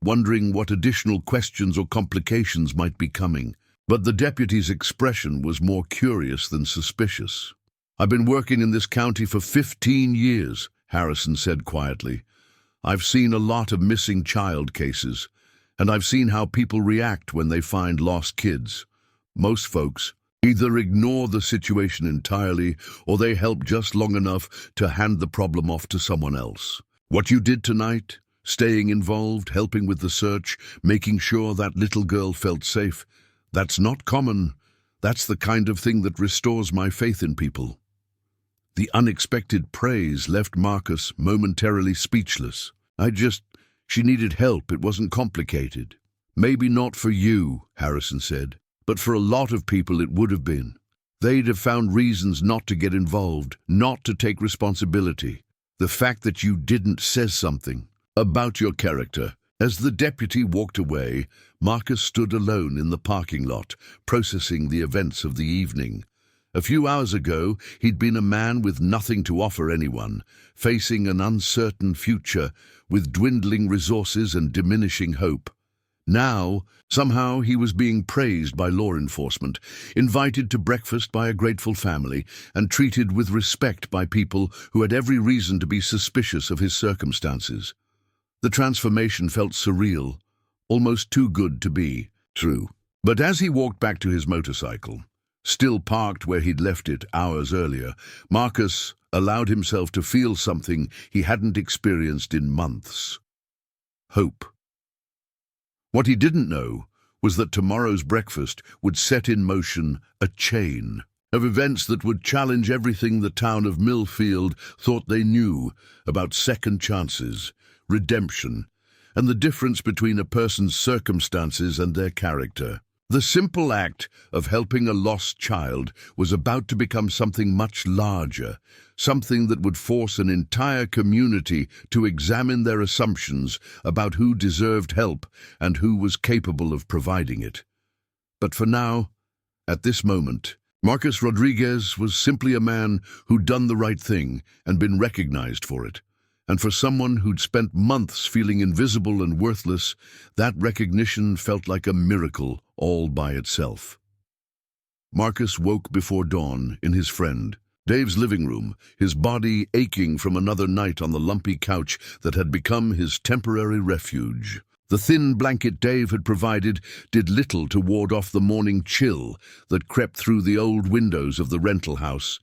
wondering what additional questions or complications might be coming. But the deputy's expression was more curious than suspicious. "I've been working in this county for 15 years, Harrison said quietly. "I've seen a lot of missing child cases, and I've seen how people react when they find lost kids. Most folks Either ignore the situation entirely, or they help just long enough to hand the problem off to someone else. What you did tonight, staying involved, helping with the search, making sure that little girl felt safe, that's not common. That's the kind of thing that restores my faith in people. The unexpected praise left Marcus momentarily speechless. She needed help, it wasn't complicated. Maybe not for you, Harrison said, but for a lot of people it would have been. They'd have found reasons not to get involved, not to take responsibility. The fact that you didn't says something about your character. As the deputy walked away, Marcus stood alone in the parking lot, processing the events of the evening. A few hours ago, he'd been a man with nothing to offer anyone, facing an uncertain future with dwindling resources and diminishing hope. Now, somehow he was being praised by law enforcement, invited to breakfast by a grateful family, and treated with respect by people who had every reason to be suspicious of his circumstances. The transformation felt surreal, almost too good to be true. But as he walked back to his motorcycle, still parked where he'd left it hours earlier, Marcus allowed himself to feel something he hadn't experienced in months. Hope. What he didn't know was that tomorrow's breakfast would set in motion a chain of events that would challenge everything the town of Millfield thought they knew about second chances, redemption, and the difference between a person's circumstances and their character. The simple act of helping a lost child was about to become something much larger, something that would force an entire community to examine their assumptions about who deserved help and who was capable of providing it. But for now, at this moment, Marcus Rodriguez was simply a man who'd done the right thing and been recognized for it. And for someone who'd spent months feeling invisible and worthless, that recognition felt like a miracle all by itself. Marcus woke before dawn in his friend Dave's living room, his body aching from another night on the lumpy couch that had become his temporary refuge. The thin blanket Dave had provided did little to ward off the morning chill that crept through the old windows of the rental house,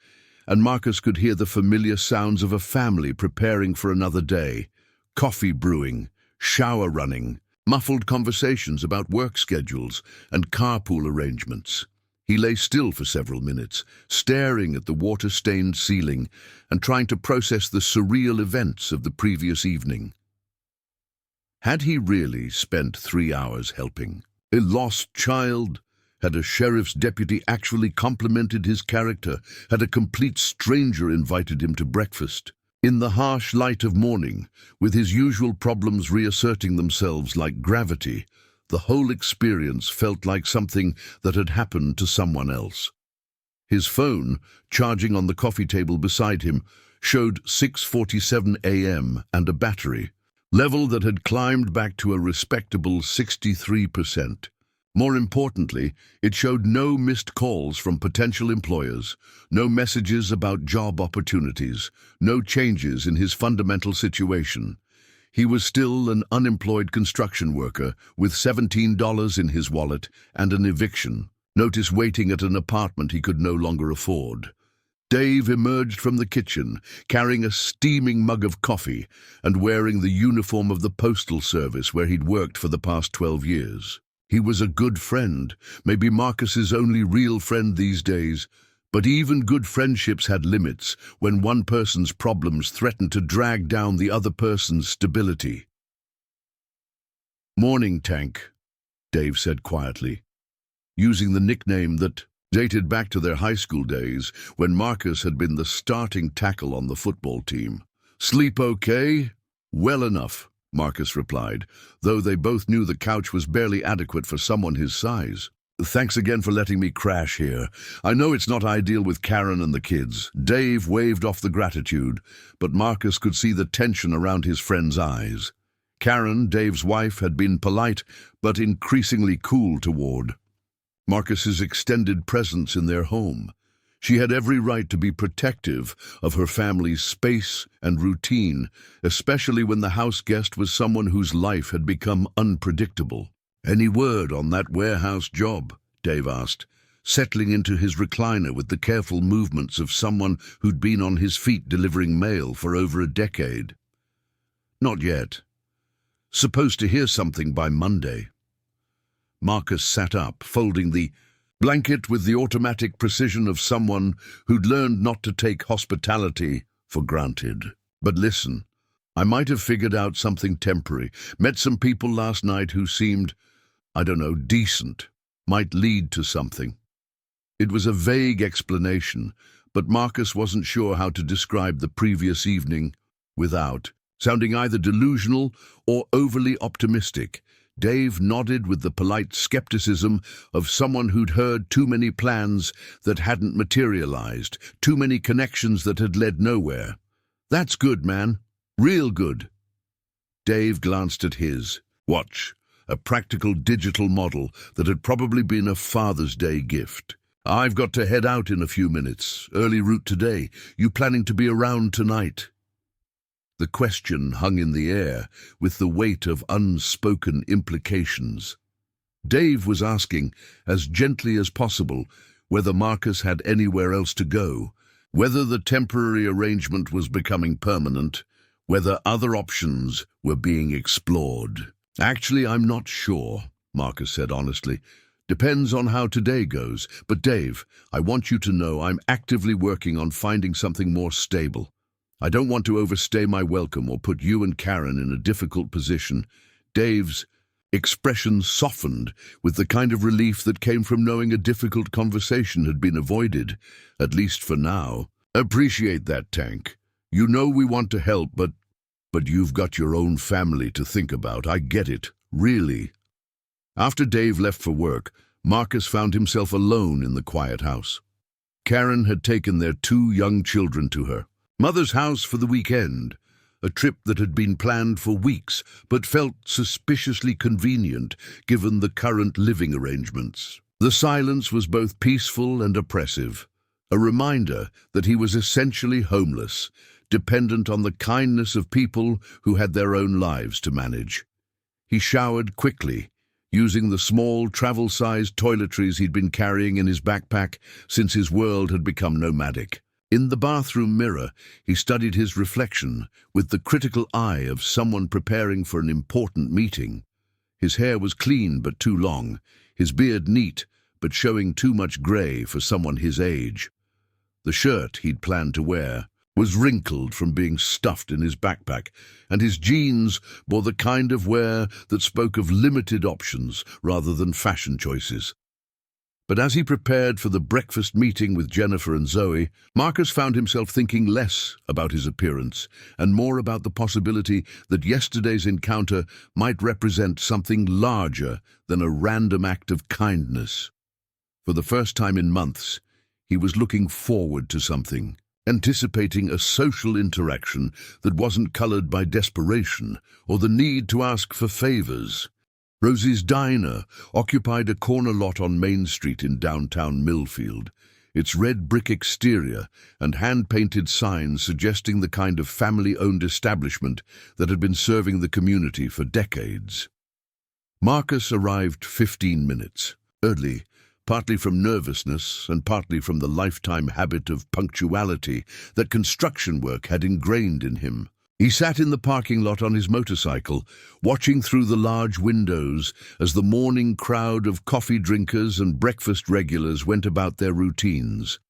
and Marcus could hear the familiar sounds of a family preparing for another day. Coffee brewing, shower running, muffled conversations about work schedules and carpool arrangements. He lay still for several minutes, staring at the water-stained ceiling and trying to process the surreal events of the previous evening. Had he really spent 3 hours helping a lost child? Had a sheriff's deputy actually complimented his character? Had a complete stranger invited him to breakfast? In the harsh light of morning, with his usual problems reasserting themselves like gravity, the whole experience felt like something that had happened to someone else. His phone, charging on the coffee table beside him, showed 6:47 a.m. and a battery level that had climbed back to a respectable 63%. More importantly, it showed no missed calls from potential employers, no messages about job opportunities, no changes in his fundamental situation. He was still an unemployed construction worker with $17 in his wallet and an eviction notice waiting at an apartment he could no longer afford. Dave emerged from the kitchen, carrying a steaming mug of coffee and wearing the uniform of the postal service where he'd worked for the past 12 years. He was a good friend, maybe Marcus's only real friend these days, but even good friendships had limits when one person's problems threatened to drag down the other person's stability. "Morning, Tank," Dave said quietly, using the nickname that dated back to their high school days when Marcus had been the starting tackle on the football team. "Sleep okay?" "Well enough," Marcus replied, though they both knew the couch was barely adequate for someone his size. "Thanks again for letting me crash here. I know it's not ideal with Karen and the kids." Dave waved off the gratitude, but Marcus could see the tension around his friend's eyes. Karen, Dave's wife, had been polite, but increasingly cool toward Marcus's extended presence in their home. She had every right to be protective of her family's space and routine, especially when the house guest was someone whose life had become unpredictable. "Any word on that warehouse job?" Dave asked, settling into his recliner with the careful movements of someone who'd been on his feet delivering mail for over a decade. Not yet. Supposed to hear something by Monday. Marcus sat up, folding the blanket with the automatic precision of someone who'd learned not to take hospitality for granted. But listen, I might have figured out something temporary. Met some people last night who seemed, I don't know, decent. Might lead to something. It was a vague explanation, but Marcus wasn't sure how to describe the previous evening without sounding either delusional or overly optimistic. Dave nodded with the polite skepticism of someone who'd heard too many plans that hadn't materialized, too many connections that had led nowhere. That's good, man. Real good. Dave glanced at his watch, a practical digital model that had probably been a Father's Day gift. I've got to head out in a few minutes. Early route today. You planning to be around tonight? The question hung in the air with the weight of unspoken implications. Dave was asking, as gently as possible, whether Marcus had anywhere else to go, whether the temporary arrangement was becoming permanent, whether other options were being explored. Actually, I'm not sure, Marcus said honestly. Depends on how today goes. But Dave, I want you to know I'm actively working on finding something more stable. I don't want to overstay my welcome or put you and Karen in a difficult position. Dave's expression softened with the kind of relief that came from knowing a difficult conversation had been avoided, at least for now. Appreciate that, Tank. You know we want to help, but you've got your own family to think about. I get it, really. After Dave left for work, Marcus found himself alone in the quiet house. Karen had taken their 2 young children to her mother's house for the weekend, a trip that had been planned for weeks but felt suspiciously convenient given the current living arrangements. The silence was both peaceful and oppressive, a reminder that he was essentially homeless, dependent on the kindness of people who had their own lives to manage. He showered quickly, using the small, travel-sized toiletries he'd been carrying in his backpack since his world had become nomadic. In the bathroom mirror, he studied his reflection with the critical eye of someone preparing for an important meeting. His hair was clean but too long, his beard neat but showing too much grey for someone his age. The shirt he'd planned to wear was wrinkled from being stuffed in his backpack, and his jeans bore the kind of wear that spoke of limited options rather than fashion choices. But as he prepared for the breakfast meeting with Jennifer and Zoe, Marcus found himself thinking less about his appearance and more about the possibility that yesterday's encounter might represent something larger than a random act of kindness. For the first time in months, he was looking forward to something, anticipating a social interaction that wasn't colored by desperation or the need to ask for favors. Rosie's Diner occupied a corner lot on Main Street in downtown Millfield, its red brick exterior and hand-painted signs suggesting the kind of family-owned establishment that had been serving the community for decades. Marcus arrived 15 minutes early, partly from nervousness and partly from the lifetime habit of punctuality that construction work had ingrained in him. He sat in the parking lot on his motorcycle, watching through the large windows as the morning crowd of coffee drinkers and breakfast regulars went about their routines.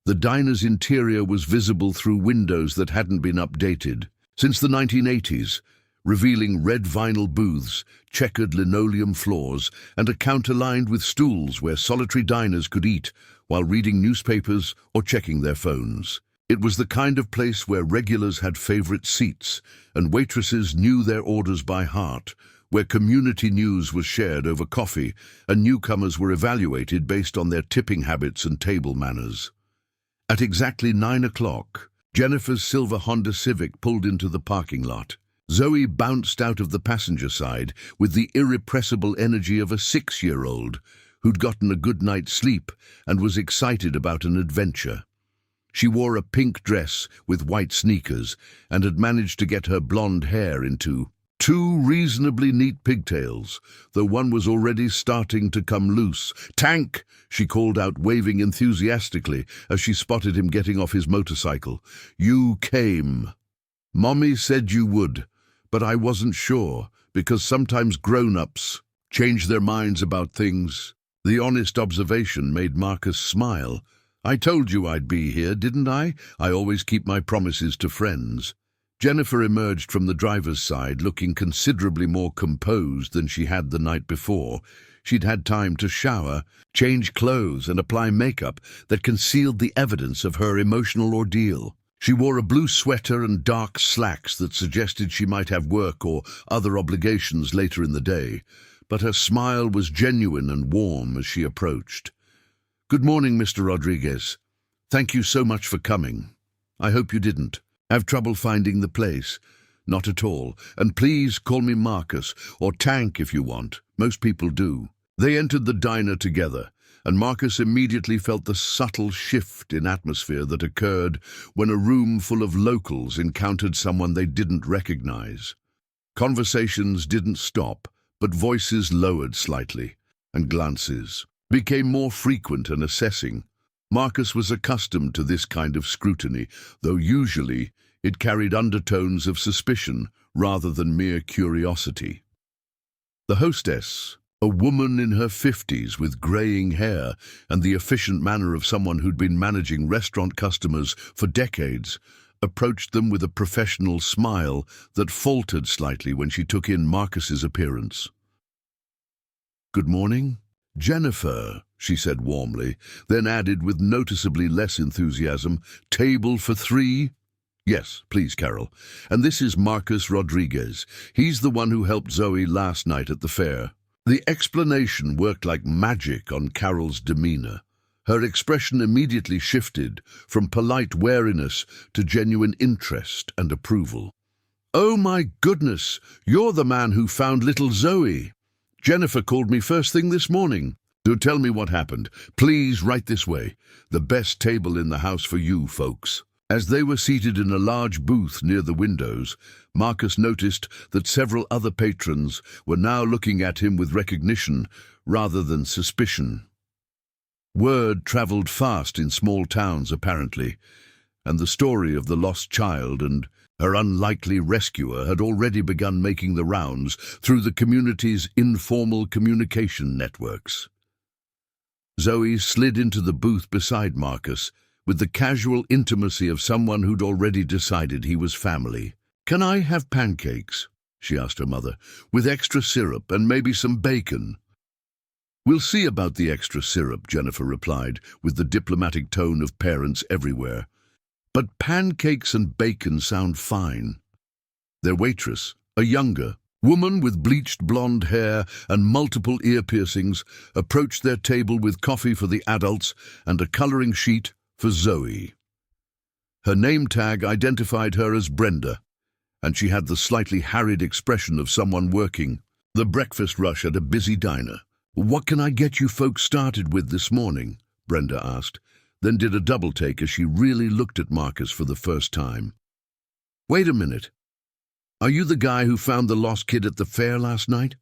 The diner's interior was visible through windows that hadn't been updated since the 1980s, revealing red vinyl booths, checkered linoleum floors, and a counter lined with stools where solitary diners could eat while reading newspapers or checking their phones. It was the kind of place where regulars had favorite seats and waitresses knew their orders by heart, where community news was shared over coffee and newcomers were evaluated based on their tipping habits and table manners. At exactly 9 o'clock, Jennifer's silver Honda Civic pulled into the parking lot. Zoe bounced out of the passenger side with the irrepressible energy of a 6-year-old who'd gotten a good night's sleep and was excited about an adventure. She wore a pink dress with white sneakers and had managed to get her blonde hair into Two reasonably neat pigtails, though one was already starting to come loose. "Tank!" she called out, waving enthusiastically as she spotted him getting off his motorcycle. "You came. Mommy said you would, but I wasn't sure, because sometimes grown-ups change their minds about things." The honest observation made Marcus smile. "I told you I'd be here, didn't I? I always keep my promises to friends." Jennifer emerged from the driver's side, looking considerably more composed than she had the night before. She'd had time to shower, change clothes, and apply makeup that concealed the evidence of her emotional ordeal. She wore a blue sweater and dark slacks that suggested she might have work or other obligations later in the day, but her smile was genuine and warm as she approached. "Good morning, Mr. Rodriguez. Thank you so much for coming. I hope you didn't have trouble finding the place." "Not at all. And please call me Marcus, or Tank if you want. Most people do." They entered the diner together, and Marcus immediately felt the subtle shift in atmosphere that occurred when a room full of locals encountered someone they didn't recognize. Conversations didn't stop, but voices lowered slightly, and glances became more frequent and assessing. Marcus was accustomed to this kind of scrutiny, though usually it carried undertones of suspicion rather than mere curiosity. The hostess, a woman in her 50s with graying hair and the efficient manner of someone who'd been managing restaurant customers for decades, approached them with a professional smile that faltered slightly when she took in Marcus's appearance. "Good morning, Jennifer," she said warmly, then added with noticeably less enthusiasm, "Table for 3? "Yes, please, Carol. And this is Marcus Rodriguez. He's the one who helped Zoe last night at the fair." The explanation worked like magic on Carol's demeanor. Her expression immediately shifted from polite wariness to genuine interest and approval. "Oh my goodness, you're the man who found little Zoe. Jennifer called me first thing this morning. Do tell me what happened. Please, right this way. The best table in the house for you folks." As they were seated in a large booth near the windows, Marcus noticed that several other patrons were now looking at him with recognition rather than suspicion. Word traveled fast in small towns, apparently, and the story of the lost child and her unlikely rescuer had already begun making the rounds through the community's informal communication networks. Zoe slid into the booth beside Marcus with the casual intimacy of someone who'd already decided he was family. "Can I have pancakes?" she asked her mother, "with extra syrup and maybe some bacon." "We'll see about the extra syrup," Jennifer replied, with the diplomatic tone of parents everywhere. "But pancakes and bacon sound fine." Their waitress, a younger woman with bleached blonde hair and multiple ear piercings, approached their table with coffee for the adults and a coloring sheet for Zoe. Her name tag identified her as Brenda, and she had the slightly harried expression of someone working the breakfast rush at a busy diner. "What can I get you folks started with this morning?" Brenda asked, then did a double take as she really looked at Marcus for the first time. "Wait a minute. Are you the guy who found the lost kid at the fair last night?"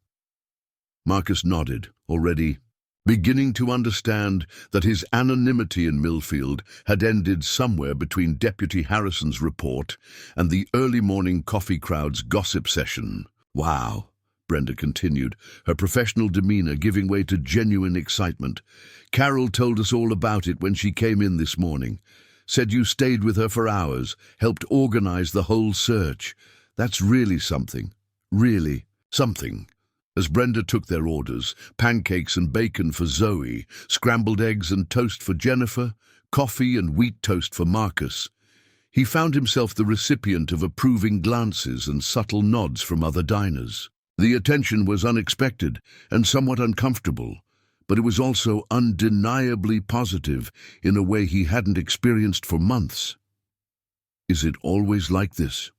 Marcus nodded, already beginning to understand that his anonymity in Millfield had ended somewhere between Deputy Harrison's report and the early morning coffee crowd's gossip session. "Wow," Brenda continued, her professional demeanor giving way to genuine excitement. "Carol told us all about it when she came in this morning. Said you stayed with her for hours, helped organize the whole search. That's really something. Really something." As Brenda took their orders, pancakes and bacon for Zoe, scrambled eggs and toast for Jennifer, coffee and wheat toast for Marcus, he found himself the recipient of approving glances and subtle nods from other diners. The attention was unexpected and somewhat uncomfortable, but it was also undeniably positive in a way he hadn't experienced for months. "Is it always like this?"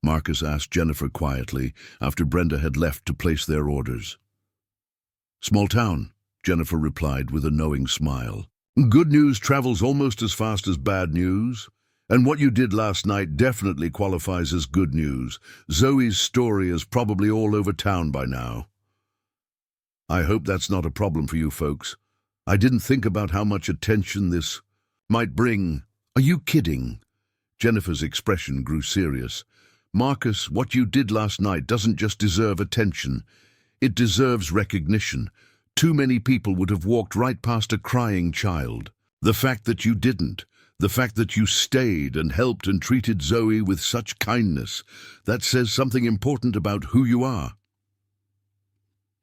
Marcus asked Jennifer quietly after Brenda had left to place their orders. "Small town," Jennifer replied with a knowing smile. "Good news travels almost as fast as bad news. And what you did last night definitely qualifies as good news. Zoe's story is probably all over town by now. I hope that's not a problem for you folks. I didn't think about how much attention this might bring. Are you kidding? Jennifer's expression grew serious. Marcus, what you did last night doesn't just deserve attention. It deserves recognition. Too many people would have walked right past a crying child. The fact that you didn't, the fact that you stayed and helped and treated Zoe with such kindness, that says something important about who you are.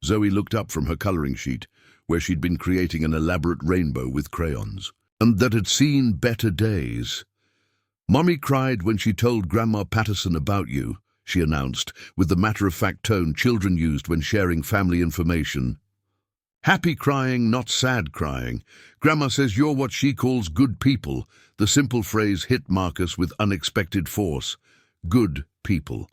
Zoe looked up from her coloring sheet, where she'd been creating an elaborate rainbow with crayons, and that had seen better days. "Mommy cried when she told Grandma Patterson about you," she announced, with the matter-of-fact tone children used when sharing family information. "Happy crying, not sad crying. Grandma says you're what she calls good people." The simple phrase hit Marcus with unexpected force. Good people.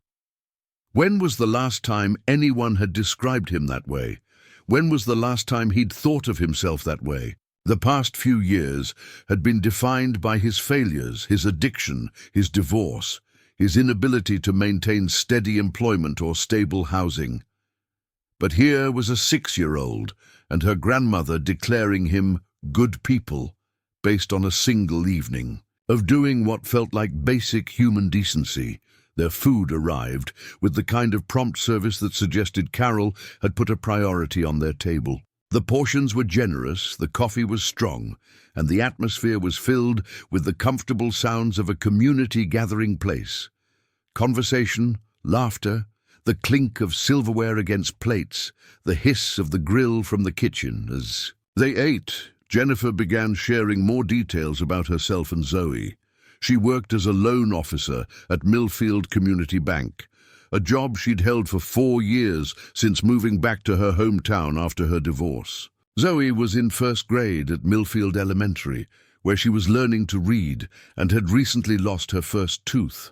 When was the last time anyone had described him that way? When was the last time he'd thought of himself that way? The past few years had been defined by his failures, his addiction, his divorce, his inability to maintain steady employment or stable housing. But here was a 6-year-old and her grandmother declaring him good people based on a single evening of doing what felt like basic human decency. Their food arrived with the kind of prompt service that suggested Carol had put a priority on their table. The portions were generous, the coffee was strong, and the atmosphere was filled with the comfortable sounds of a community gathering place. Conversation, laughter, the clink of silverware against plates, the hiss of the grill from the kitchen. As they ate, Jennifer began sharing more details about herself and Zoe. She worked as a loan officer at Millfield Community Bank, a job she'd held for 4 years since moving back to her hometown after her divorce. Zoe was in 1st grade at Millfield Elementary, where she was learning to read and had recently lost her first tooth.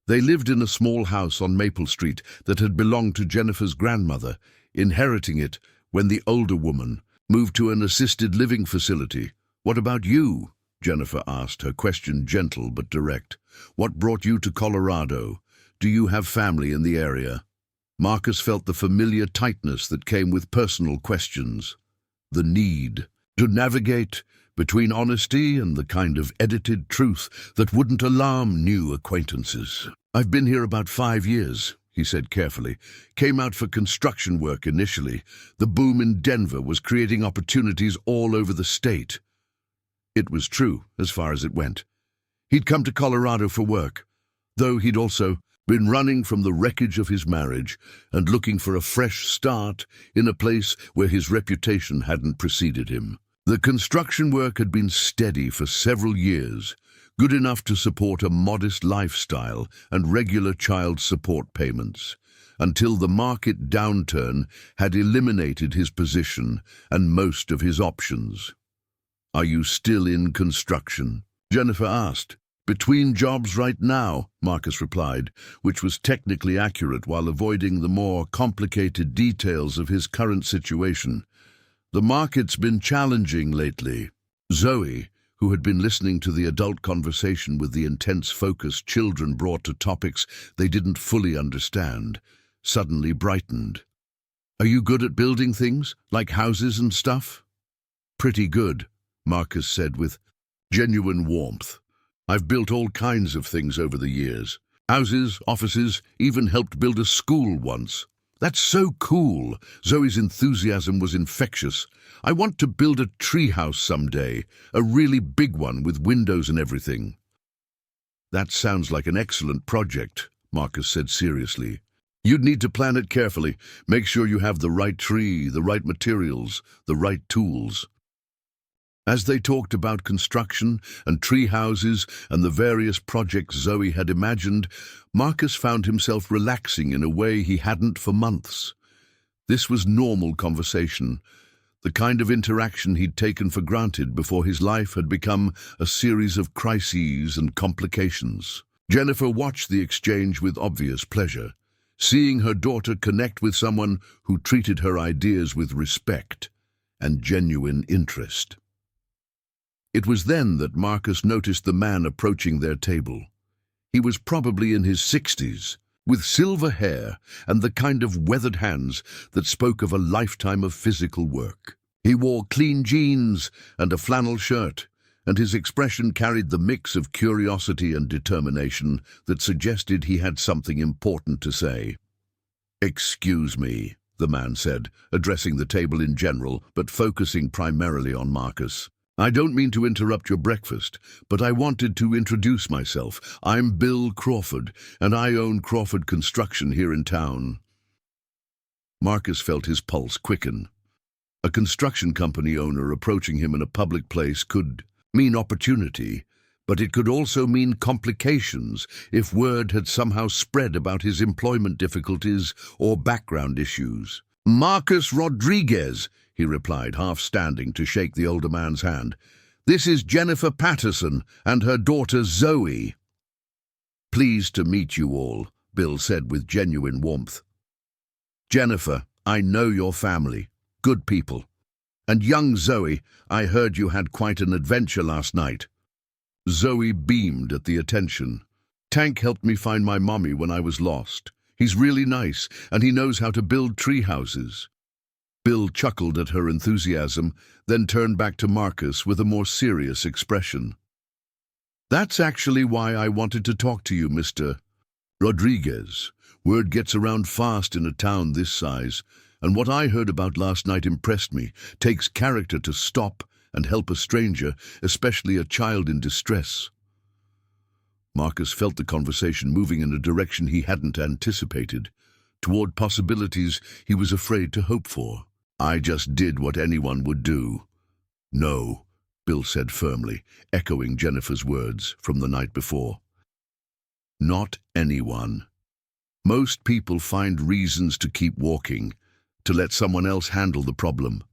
They lived in a small house on Maple Street that had belonged to Jennifer's grandmother, inheriting it when the older woman moved to an assisted living facility. "What about you?" Jennifer asked, her question gentle but direct. "What brought you to Colorado? Do you have family in the area?" Marcus felt the familiar tightness that came with personal questions. The need to navigate between honesty and the kind of edited truth that wouldn't alarm new acquaintances. "I've been here about 5 years, he said carefully. "Came out for construction work initially. The boom in Denver was creating opportunities all over the state." It was true, as far as it went. He'd come to Colorado for work, though he'd also been running from the wreckage of his marriage and looking for a fresh start in a place where his reputation hadn't preceded him. The construction work had been steady for several years, good enough to support a modest lifestyle and regular child support payments, until the market downturn had eliminated his position and most of his options. "Are you still in construction?" Jennifer asked. "Between jobs right now," Marcus replied, which was technically accurate while avoiding the more complicated details of his current situation. "The market's been challenging lately." Zoe, who had been listening to the adult conversation with the intense focus children brought to topics they didn't fully understand, suddenly brightened. "Are you good at building things, like houses and stuff?" "Pretty good," Marcus said with genuine warmth. "I've built all kinds of things over the years. Houses, offices, even helped build a school once." "That's so cool." Zoe's enthusiasm was infectious. "I want to build a treehouse someday, a really big one with windows and everything." "That sounds like an excellent project," Marcus said seriously. "You'd need to plan it carefully. Make sure you have the right tree, the right materials, the right tools." As they talked about construction and tree houses and the various projects Zoe had imagined, Marcus found himself relaxing in a way he hadn't for months. This was normal conversation, the kind of interaction he'd taken for granted before his life had become a series of crises and complications. Jennifer watched the exchange with obvious pleasure, seeing her daughter connect with someone who treated her ideas with respect and genuine interest. It was then that Marcus noticed the man approaching their table. He was probably in his 60s, with silver hair and the kind of weathered hands that spoke of a lifetime of physical work. He wore clean jeans and a flannel shirt, and his expression carried the mix of curiosity and determination that suggested he had something important to say. "Excuse me," the man said, addressing the table in general, but focusing primarily on Marcus. "I don't mean to interrupt your breakfast, but I wanted to introduce myself. I'm Bill Crawford, and I own Crawford Construction here in town." Marcus felt his pulse quicken. A construction company owner approaching him in a public place could mean opportunity, but it could also mean complications if word had somehow spread about his employment difficulties or background issues. "Marcus Rodriguez," he replied, half standing to shake the older man's hand. "This is Jennifer Patterson and her daughter Zoe." "Pleased to meet you all," Bill said with genuine warmth. "Jennifer, I know your family. Good people. And young Zoe, I heard you had quite an adventure last night." Zoe beamed at the attention. "Tank helped me find my mommy when I was lost. He's really nice, and he knows how to build tree houses." Bill chuckled at her enthusiasm, then turned back to Marcus with a more serious expression. "That's actually why I wanted to talk to you, Mr. Rodriguez. Word gets around fast in a town this size, and what I heard about last night impressed me. Takes character to stop and help a stranger, especially a child in distress." Marcus felt the conversation moving in a direction he hadn't anticipated, toward possibilities he was afraid to hope for. "I just did what anyone would do." "No," Bill said firmly, echoing Jennifer's words from the night before. "Not anyone. Most people find reasons to keep walking, to let someone else handle the problem.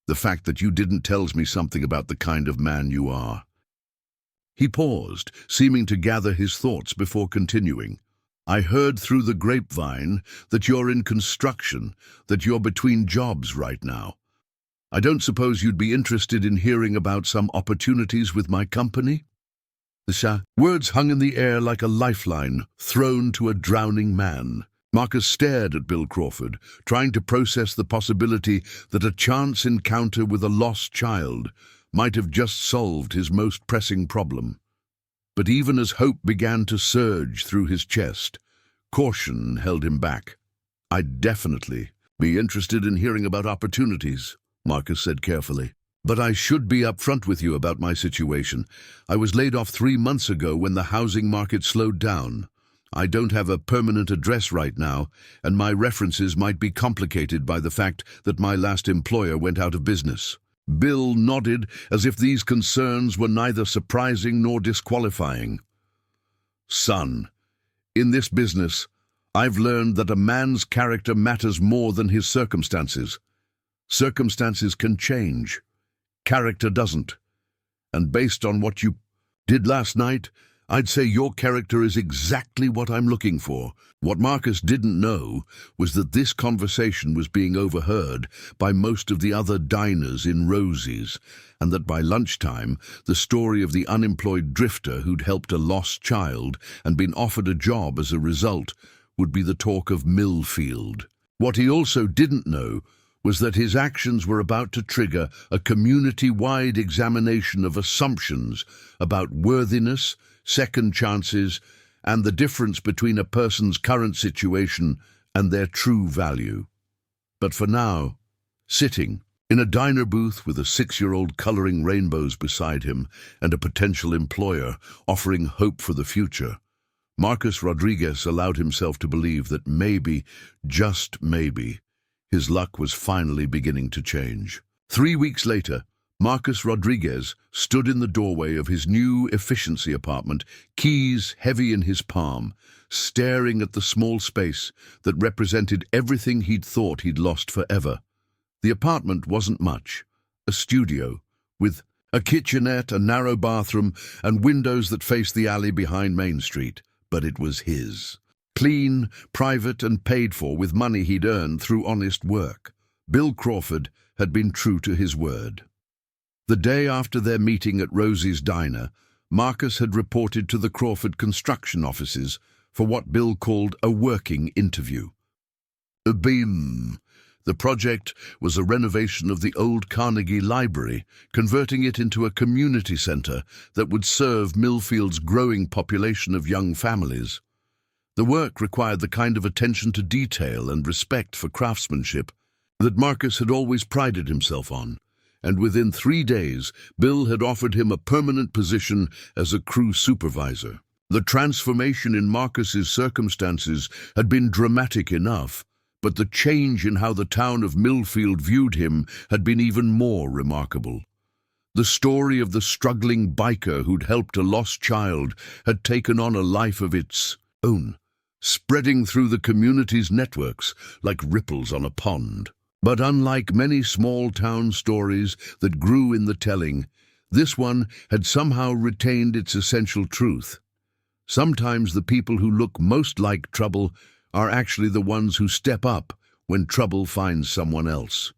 The fact that you didn't tells me something about the kind of man you are." He paused, seeming to gather his thoughts before continuing. "I heard through the grapevine that you're in construction, that you're between jobs right now. I don't suppose you'd be interested in hearing about some opportunities with my company?" The words hung in the air like a lifeline thrown to a drowning man. Marcus stared at Bill Crawford, trying to process the possibility that a chance encounter with a lost child might have just solved his most pressing problem. But even as hope began to surge through his chest, caution held him back. "I'd definitely be interested in hearing about opportunities," Marcus said carefully. "But I should be upfront with you about my situation. I was laid off 3 months ago when the housing market slowed down. I don't have a permanent address right now, and my references might be complicated by the fact that my last employer went out of business." Bill nodded as if these concerns were neither surprising nor disqualifying. "Son, in this business, I've learned that a man's character matters more than his circumstances. Circumstances can change. Character doesn't. And based on what you did last night, I'd say your character is exactly what I'm looking for." What Marcus didn't know was that this conversation was being overheard by most of the other diners in Rosie's, and that by lunchtime, the story of the unemployed drifter who'd helped a lost child and been offered a job as a result would be the talk of Millfield. What he also didn't know was that his actions were about to trigger a community-wide examination of assumptions about worthiness, second chances, and the difference between a person's current situation and their true value. But for now, sitting in a diner booth with a 6-year-old coloring rainbows beside him and a potential employer offering hope for the future, Marcus Rodriguez allowed himself to believe that maybe, just maybe, his luck was finally beginning to change. 3 weeks later, Marcus Rodriguez stood in the doorway of his new efficiency apartment, keys heavy in his palm, staring at the small space that represented everything he'd thought he'd lost forever. The apartment wasn't much. A studio, with a kitchenette, a narrow bathroom, and windows that faced the alley behind Main Street. But it was his. Clean, private, and paid for with money he'd earned through honest work. Bill Crawford had been true to his word. The day after their meeting at Rosie's diner, Marcus had reported to the Crawford construction offices for what Bill called a working interview. Beam. The project was a renovation of the old Carnegie Library, converting it into a community center that would serve Millfield's growing population of young families. The work required the kind of attention to detail and respect for craftsmanship that Marcus had always prided himself on, and within 3 days, Bill had offered him a permanent position as a crew supervisor. The transformation in Marcus's circumstances had been dramatic enough, but the change in how the town of Millfield viewed him had been even more remarkable. The story of the struggling biker who'd helped a lost child had taken on a life of its own, spreading through the community's networks like ripples on a pond. But unlike many small-town stories that grew in the telling, this one had somehow retained its essential truth. Sometimes the people who look most like trouble are actually the ones who step up when trouble finds someone else.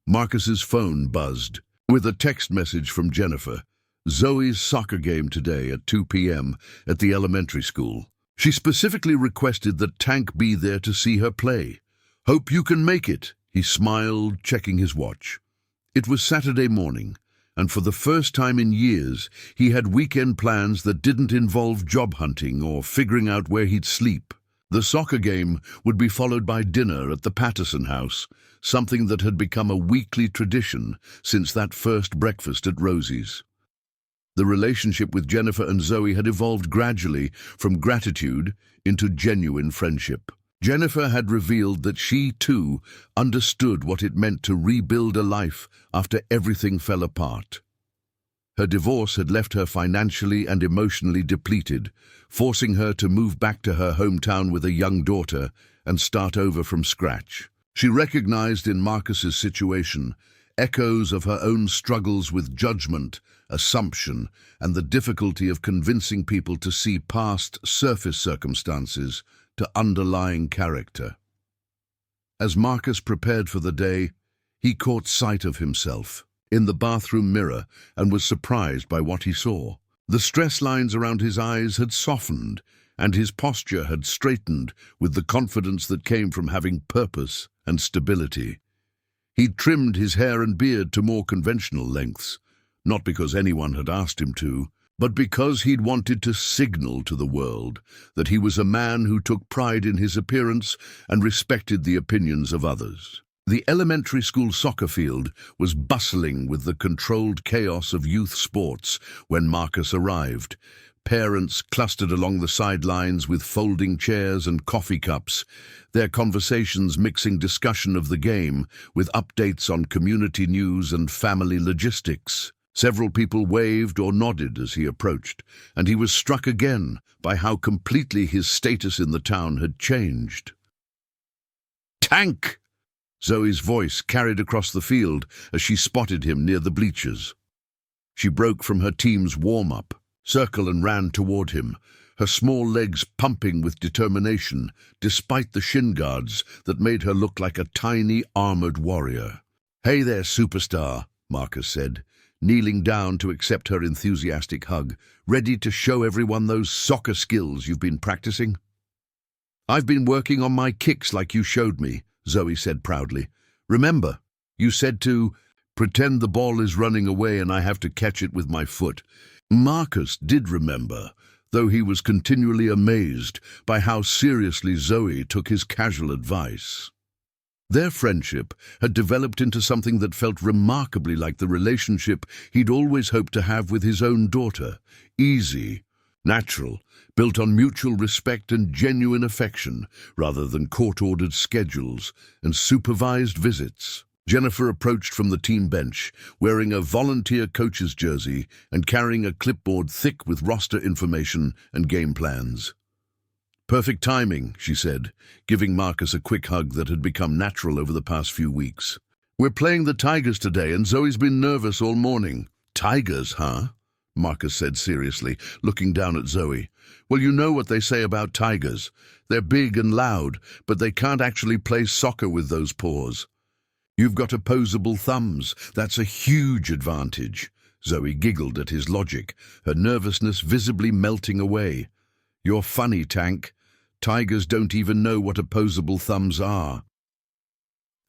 Marcus's phone buzzed with a text message from Jennifer. Zoe's soccer game today at 2 p.m. at the elementary school. She specifically requested that Tank be there to see her play. Hope you can make it, he smiled, checking his watch. It was Saturday morning, and for the first time in years, he had weekend plans that didn't involve job hunting or figuring out where he'd sleep. The soccer game would be followed by dinner at the Patterson house, something that had become a weekly tradition since that first breakfast at Rosie's. The relationship with Jennifer and Zoe had evolved gradually from gratitude into genuine friendship. Jennifer had revealed that she, too, understood what it meant to rebuild a life after everything fell apart. Her divorce had left her financially and emotionally depleted, forcing her to move back to her hometown with a young daughter and start over from scratch. She recognized in Marcus's situation echoes of her own struggles with judgment, assumption, and the difficulty of convincing people to see past surface circumstances to underlying character. As Marcus prepared for the day, he caught sight of himself in the bathroom mirror and was surprised by what he saw. The stress lines around his eyes had softened, and his posture had straightened with the confidence that came from having purpose and stability. He'd trimmed his hair and beard to more conventional lengths, not because anyone had asked him to, but because he'd wanted to signal to the world that he was a man who took pride in his appearance and respected the opinions of others. The elementary school soccer field was bustling with the controlled chaos of youth sports when Marcus arrived. Parents clustered along the sidelines with folding chairs and coffee cups, their conversations mixing discussion of the game with updates on community news and family logistics. Several people waved or nodded as he approached, and he was struck again by how completely his status in the town had changed. "Tank!" Zoe's voice carried across the field as she spotted him near the bleachers. She broke from her team's warm-up circle and ran toward him, her small legs pumping with determination despite the shin guards that made her look like a tiny armored warrior. "Hey there, superstar," Marcus said, kneeling down to accept her enthusiastic hug. "Ready to show everyone those soccer skills you've been practicing?" "I've been working on my kicks like you showed me," Zoe said proudly. "Remember, you said to pretend the ball is running away and I have to catch it with my foot." Marcus did remember, though he was continually amazed by how seriously Zoe took his casual advice. Their friendship had developed into something that felt remarkably like the relationship he'd always hoped to have with his own daughter. Easy, natural, built on mutual respect and genuine affection, rather than court-ordered schedules and supervised visits. Jennifer approached from the team bench, wearing a volunteer coach's jersey and carrying a clipboard thick with roster information and game plans. "Perfect timing," she said, giving Marcus a quick hug that had become natural over the past few weeks. "We're playing the Tigers today, and Zoe's been nervous all morning." "Tigers, huh?" Marcus said seriously, looking down at Zoe. "Well, you know what they say about tigers. They're big and loud, but they can't actually play soccer with those paws." You've got opposable thumbs. That's a huge advantage. Zoe giggled at his logic, her nervousness visibly melting away. You're funny, Tank. Tigers don't even know what opposable thumbs are.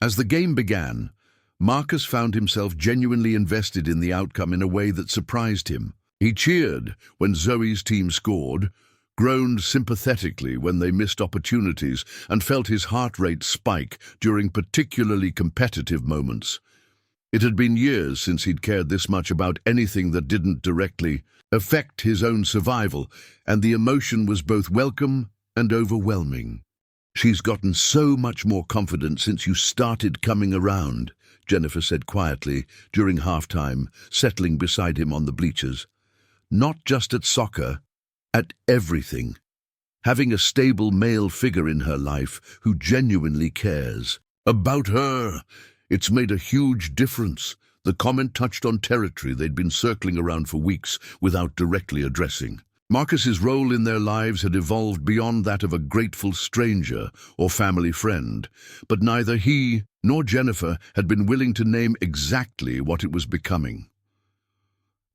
As the game began, Marcus found himself genuinely invested in the outcome in a way that surprised him. He cheered when Zoe's team scored, groaned sympathetically when they missed opportunities, and felt his heart rate spike during particularly competitive moments. It had been years since he'd cared this much about anything that didn't directly affect his own survival, and the emotion was both welcome and overwhelming. "She's gotten so much more confident since you started coming around," Jennifer said quietly during halftime, settling beside him on the bleachers. "Not just at soccer, at everything. Having a stable male figure in her life who genuinely cares about her, it's made a huge difference." The comment touched on territory they'd been circling around for weeks without directly addressing. Marcus's role in their lives had evolved beyond that of a grateful stranger or family friend, but neither he nor Jennifer had been willing to name exactly what it was becoming.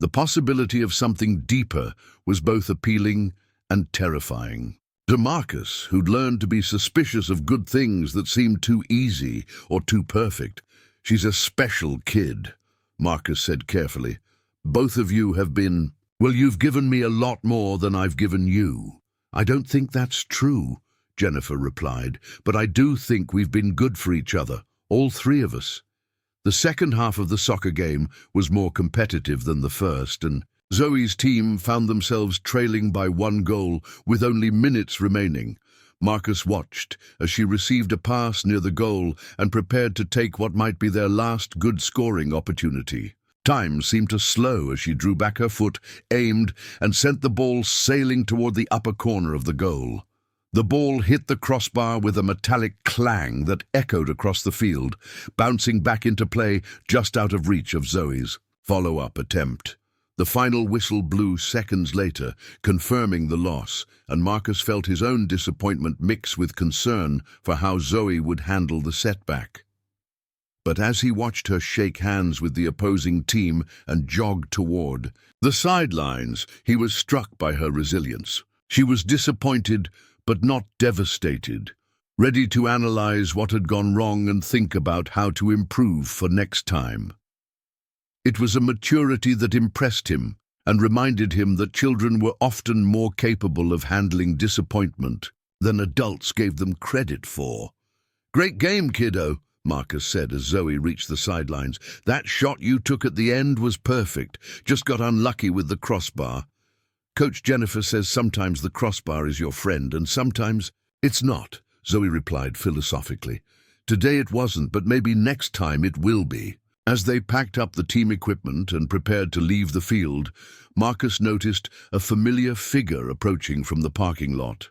The possibility of something deeper was both appealing and terrifying. To Marcus, who'd learned to be suspicious of good things that seemed too easy or too perfect. "She's a special kid," Marcus said carefully. "Both of you have been... Well, you've given me a lot more than I've given you." "I don't think that's true," Jennifer replied, "but I do think we've been good for each other, all three of us." The second half of the soccer game was more competitive than the first, and Zoe's team found themselves trailing by 1 goal with only minutes remaining. Marcus watched as she received a pass near the goal and prepared to take what might be their last good scoring opportunity. Time seemed to slow as she drew back her foot, aimed, and sent the ball sailing toward the upper corner of the goal. The ball hit the crossbar with a metallic clang that echoed across the field, bouncing back into play just out of reach of Zoe's follow-up attempt. The final whistle blew seconds later, confirming the loss, and Marcus felt his own disappointment mix with concern for how Zoe would handle the setback. But as he watched her shake hands with the opposing team and jog toward the sidelines, he was struck by her resilience. She was disappointed, but not devastated, ready to analyze what had gone wrong and think about how to improve for next time. It was a maturity that impressed him and reminded him that children were often more capable of handling disappointment than adults gave them credit for. "Great game, kiddo," Marcus said as Zoe reached the sidelines. "That shot you took at the end was perfect. Just got unlucky with the crossbar." "Coach Jennifer says sometimes the crossbar is your friend and sometimes it's not," Zoe replied philosophically. "Today it wasn't, but maybe next time it will be." As they packed up the team equipment and prepared to leave the field, Marcus noticed a familiar figure approaching from the parking lot.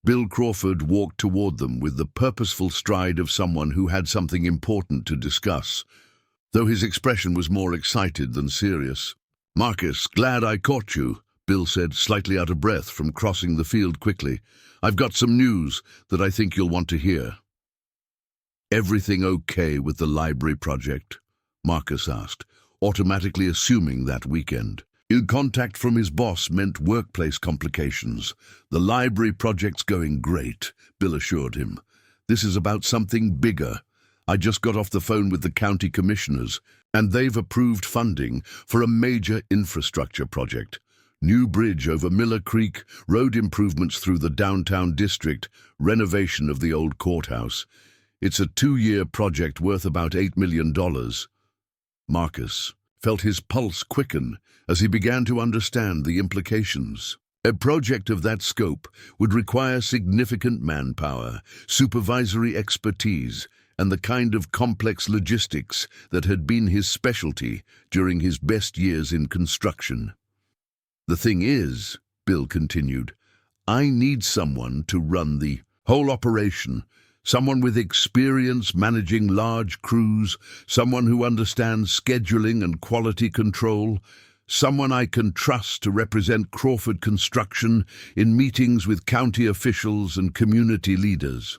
Bill Crawford walked toward them with the purposeful stride of someone who had something important to discuss, though his expression was more excited than serious. "Marcus, glad I caught you," Bill said, slightly out of breath from crossing the field quickly. "I've got some news that I think you'll want to hear." "Everything okay with the library project?" Marcus asked, automatically assuming that weekend. Ill contact from his boss meant workplace complications. "The library project's going great," Bill assured him. "This is about something bigger. I just got off the phone with the county commissioners, and they've approved funding for a major infrastructure project. New bridge over Miller Creek, road improvements through the downtown district, renovation of the old courthouse. It's a 2-year project worth about $8 million. Marcus felt his pulse quicken as he began to understand the implications. A project of that scope would require significant manpower, supervisory expertise, and the kind of complex logistics that had been his specialty during his best years in construction. "The thing is," Bill continued, "I need someone to run the whole operation. Someone with experience managing large crews, someone who understands scheduling and quality control, someone I can trust to represent Crawford Construction in meetings with county officials and community leaders."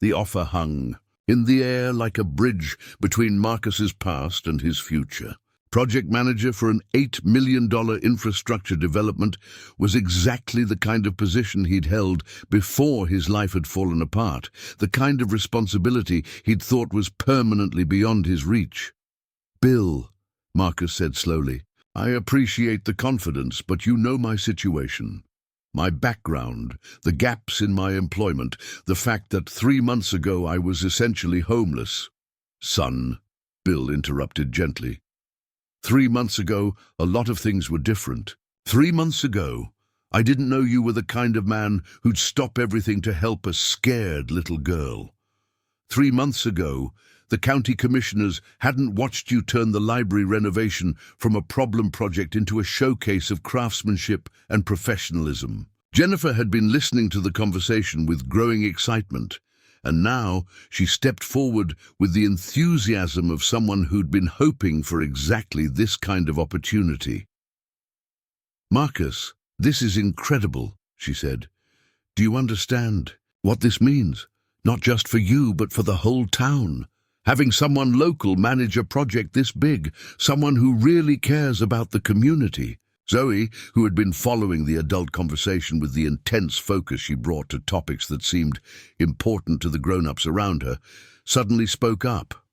The offer hung in the air like a bridge between Marcus's past and his future. Project manager for an $8 million infrastructure development was exactly the kind of position he'd held before his life had fallen apart, the kind of responsibility he'd thought was permanently beyond his reach. "Bill," Marcus said slowly, "I appreciate the confidence, but you know my situation. My background, the gaps in my employment, the fact that 3 months ago I was essentially homeless." "Son," Bill interrupted gently. 3 months ago, a lot of things were different. 3 months ago, I didn't know you were the kind of man who'd stop everything to help a scared little girl. 3 months ago, the county commissioners hadn't watched you turn the library renovation from a problem project into a showcase of craftsmanship and professionalism. Jennifer had been listening to the conversation with growing excitement, and now she stepped forward with the enthusiasm of someone who'd been hoping for exactly this kind of opportunity. "Marcus, this is incredible," she said. "Do you understand what this means? Not just for you, but for the whole town. Having someone local manage a project this big, someone who really cares about the community." Zoe, who had been following the adult conversation with the intense focus she brought to topics that seemed important to the grown-ups around her, suddenly spoke up.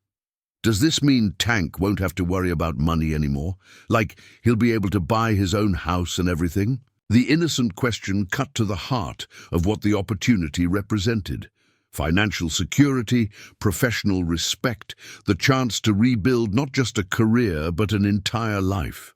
"Does this mean Tank won't have to worry about money anymore? Like he'll be able to buy his own house and everything?" The innocent question cut to the heart of what the opportunity represented. Financial security, professional respect, the chance to rebuild not just a career but an entire life.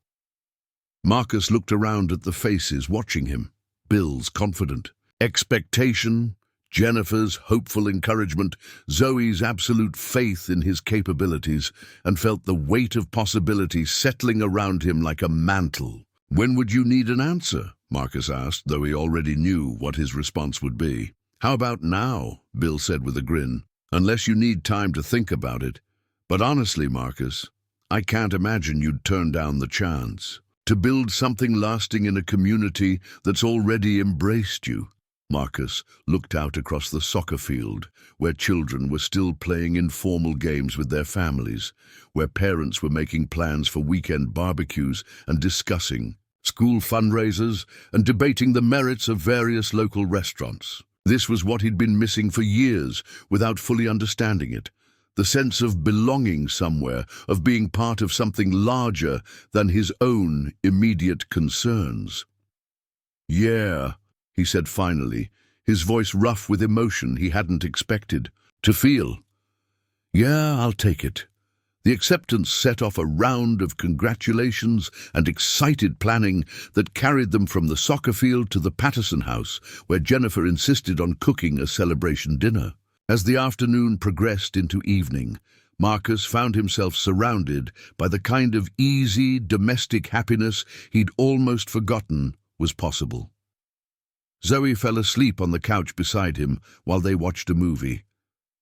Marcus looked around at the faces watching him. Bill's confident expectation, Jennifer's hopeful encouragement, Zoe's absolute faith in his capabilities, and felt the weight of possibility settling around him like a mantle. "When would you need an answer?" Marcus asked, though he already knew what his response would be. "How about now?" Bill said with a grin. "Unless you need time to think about it. But honestly, Marcus, I can't imagine you'd turn down the chance to build something lasting in a community that's already embraced you." Marcus looked out across the soccer field, where children were still playing informal games with their families, where parents were making plans for weekend barbecues and discussing school fundraisers and debating the merits of various local restaurants. This was what he'd been missing for years without fully understanding it. The sense of belonging somewhere, of being part of something larger than his own immediate concerns. "Yeah," he said finally, his voice rough with emotion he hadn't expected to feel. "Yeah, I'll take it." The acceptance set off a round of congratulations and excited planning that carried them from the soccer field to the Patterson house, where Jennifer insisted on cooking a celebration dinner. As the afternoon progressed into evening, Marcus found himself surrounded by the kind of easy, domestic happiness he'd almost forgotten was possible. Zoe fell asleep on the couch beside him while they watched a movie,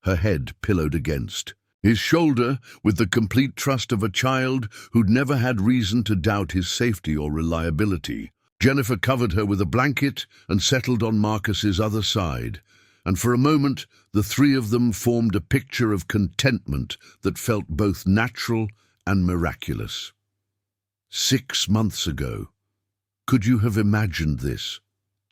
her head pillowed against his shoulder with the complete trust of a child who'd never had reason to doubt his safety or reliability. Jennifer covered her with a blanket and settled on Marcus's other side, and for a moment the three of them formed a picture of contentment that felt both natural and miraculous. 6 months ago. "Could you have imagined this?"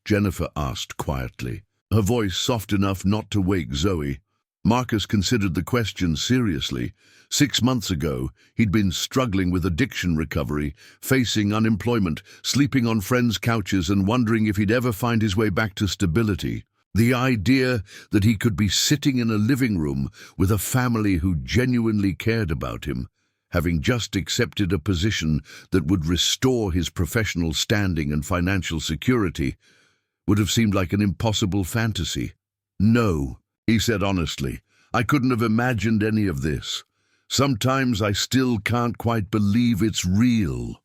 Jennifer asked quietly, her voice soft enough not to wake Zoe. Marcus considered the question seriously. 6 months ago, he'd been struggling with addiction recovery, facing unemployment, sleeping on friends' couches and wondering if he'd ever find his way back to stability. The idea that he could be sitting in a living room with a family who genuinely cared about him, having just accepted a position that would restore his professional standing and financial security, would have seemed like an impossible fantasy. "No," he said honestly, "I couldn't have imagined any of this. Sometimes I still can't quite believe it's real."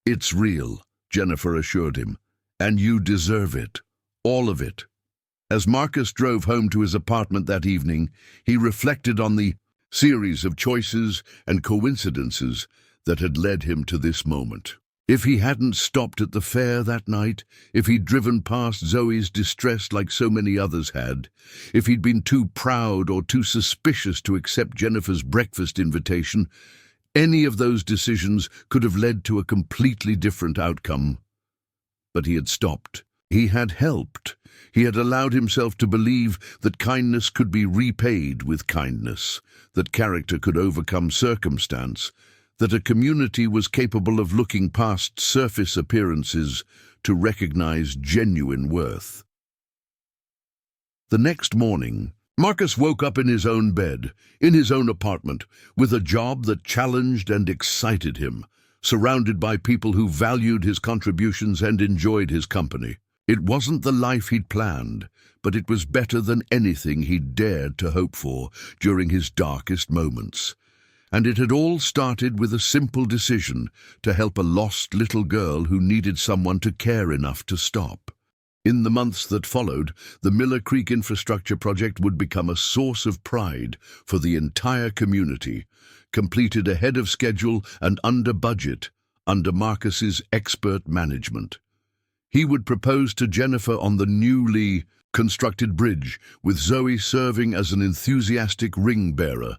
"It's real," Jennifer assured him, "and you deserve it. All of it." As Marcus drove home to his apartment that evening, he reflected on the series of choices and coincidences that had led him to this moment. If he hadn't stopped at the fair that night, if he'd driven past Zoe's distress like so many others had, if he'd been too proud or too suspicious to accept Jennifer's breakfast invitation, any of those decisions could have led to a completely different outcome. But he had stopped. He had helped. He had allowed himself to believe that kindness could be repaid with kindness, that character could overcome circumstance, that a community was capable of looking past surface appearances to recognize genuine worth. The next morning, Marcus woke up in his own bed, in his own apartment, with a job that challenged and excited him, surrounded by people who valued his contributions and enjoyed his company. It wasn't the life he'd planned, but it was better than anything he'd dared to hope for during his darkest moments. And it had all started with a simple decision to help a lost little girl who needed someone to care enough to stop. In the months that followed, the Miller Creek Infrastructure Project would become a source of pride for the entire community, completed ahead of schedule and under budget, under Marcus's expert management. He would propose to Jennifer on the newly constructed bridge, with Zoe serving as an enthusiastic ring bearer.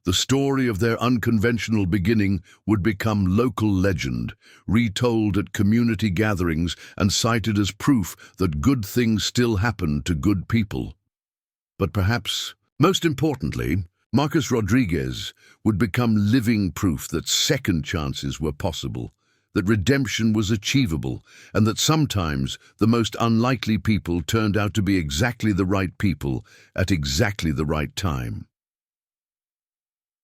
The story of their unconventional beginning would become local legend, retold at community gatherings and cited as proof that good things still happen to good people. But perhaps, most importantly, Marcus Rodriguez would become living proof that second chances were possible, that redemption was achievable, and that sometimes the most unlikely people turned out to be exactly the right people at exactly the right time.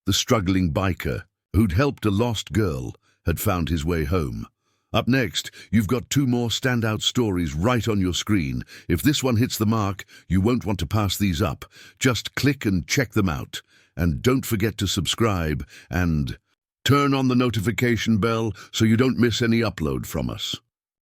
The struggling biker who'd helped a lost girl had found his way home. Up next, you've got two more standout stories right on your screen. If this one hits the mark, you won't want to pass these up. Just click and check them out. And don't forget to subscribe and turn on the notification bell so you don't miss any upload from us.